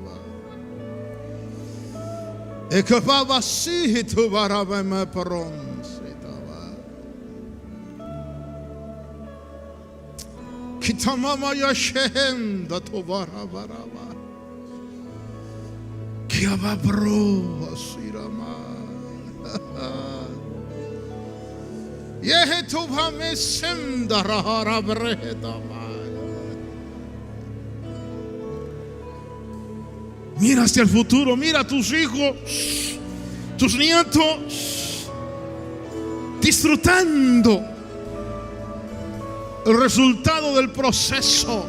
E que va así tu baraba me peronsitaba. Kitamama yashenda tu baraba. Que ababro asirama. Yehe tu vame senda rahara brehedama. Mira hacia el futuro, mira a tus hijos, tus nietos, disfrutando el resultado del proceso.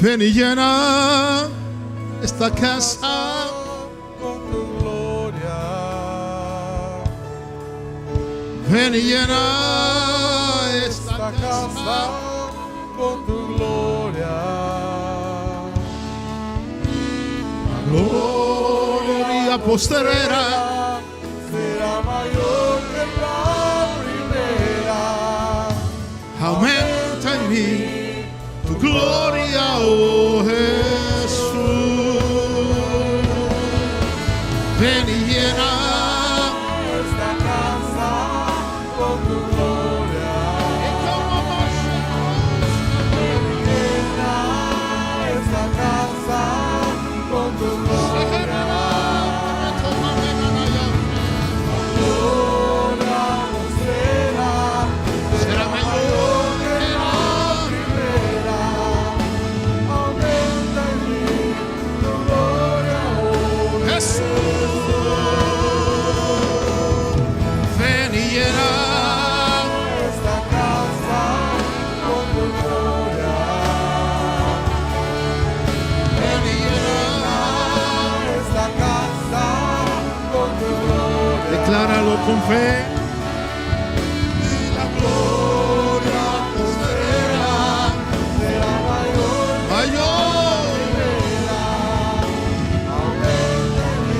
Ven y llena esta casa con tu gloria. Ven y llena Esta casa con tu gloria. La gloria postrera será mayor que la primera. aumenta en mí tu gloria, oh Jesús. Ven y llena Esta casa con tu gloria. Llena esta casa con tu gloria. Gloria será mayor que la primera. Aumenta en mí tu gloria, oh Jesús. Ven y llena esta casa con tu gloria. ven y llena. Esta casa con tu gloria. Decláralo con fe. Y la gloria postrera será mayor Mayor. primera. Aumenta en mí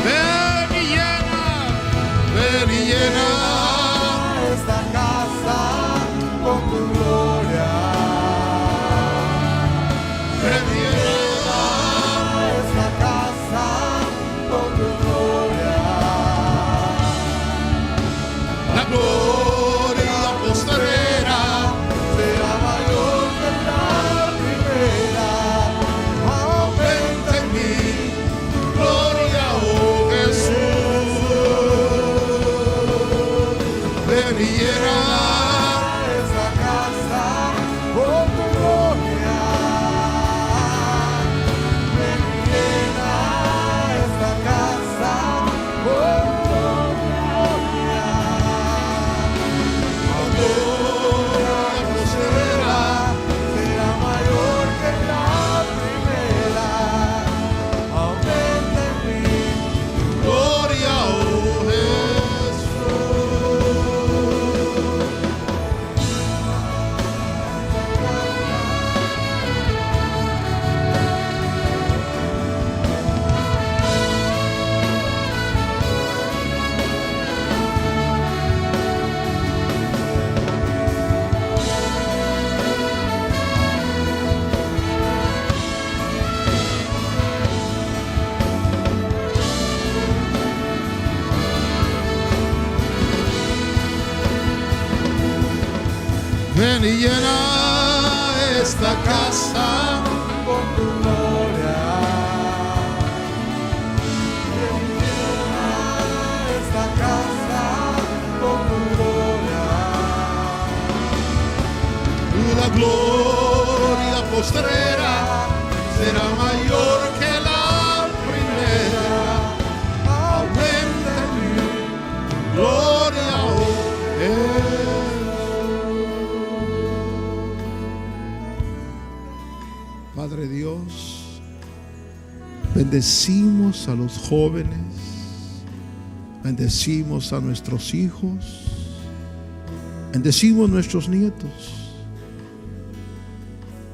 Ven y llena. Ven y llena. esta casa con tu gloria. Ven y llena. Esta casa con tu gloria. La gloria postrera Será mayor que la primera. Aumenta en mí gloria, oh Jesús. Ven y llena. esta casa con tu gloria. Ven y llena esta casa con tu gloria. La gloria postrera Será mayor que la primera. Aumenta en mí gloria, oh Jesús. Ven y llena esta casa con tu gloria. Ven y llena esta casa con tu gloria. La gloria postrera será mayor que la primera. Aumenta en mí tu gloria, oh Jesús. Padre Dios, bendecimos a los jóvenes, bendecimos a nuestros hijos, bendecimos nuestros nietos.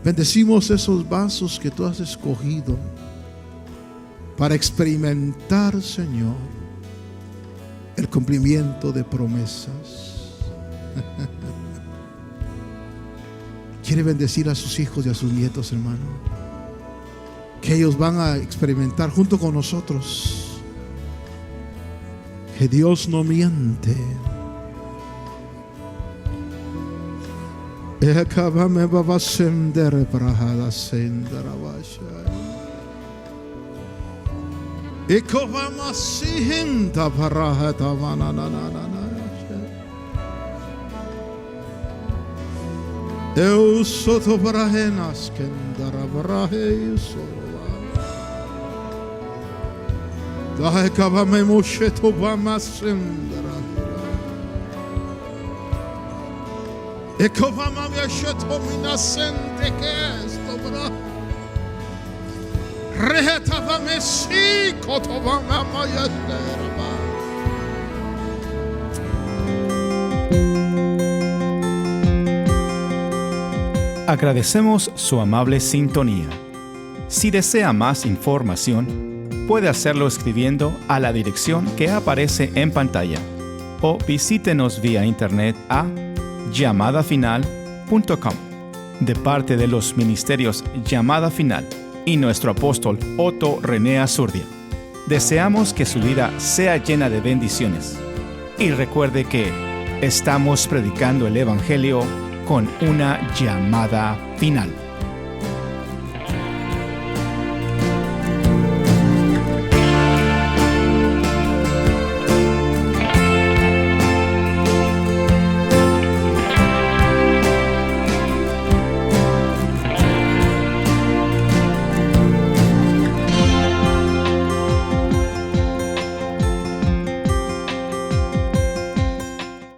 Bendecimos esos vasos que tú has escogido para experimentar, Señor, el cumplimiento de promesas. Quiere bendecir a sus hijos y a sus nietos, hermano, que ellos van a experimentar junto con nosotros que Dios no miente. Ekavame baba sendere prahada sendera vasha. Ekovama sihinta parahata mananana. Eu soto parahenas kendara parahe sova. Da ekavame mosheto bama sendera. E covama mi asciutto minascente che esto bra. Rehetava messi cotovama mayestera ba. Agradecemos su amable sintonía. Si desea más información, puede hacerlo escribiendo a la dirección que aparece en pantalla o visítenos vía internet a llamadafinal.com. De parte de los ministerios Llamada Final y nuestro apóstol Otto René Azurdia, deseamos que su vida sea llena de bendiciones. Y recuerde que estamos predicando el Evangelio con una llamada final.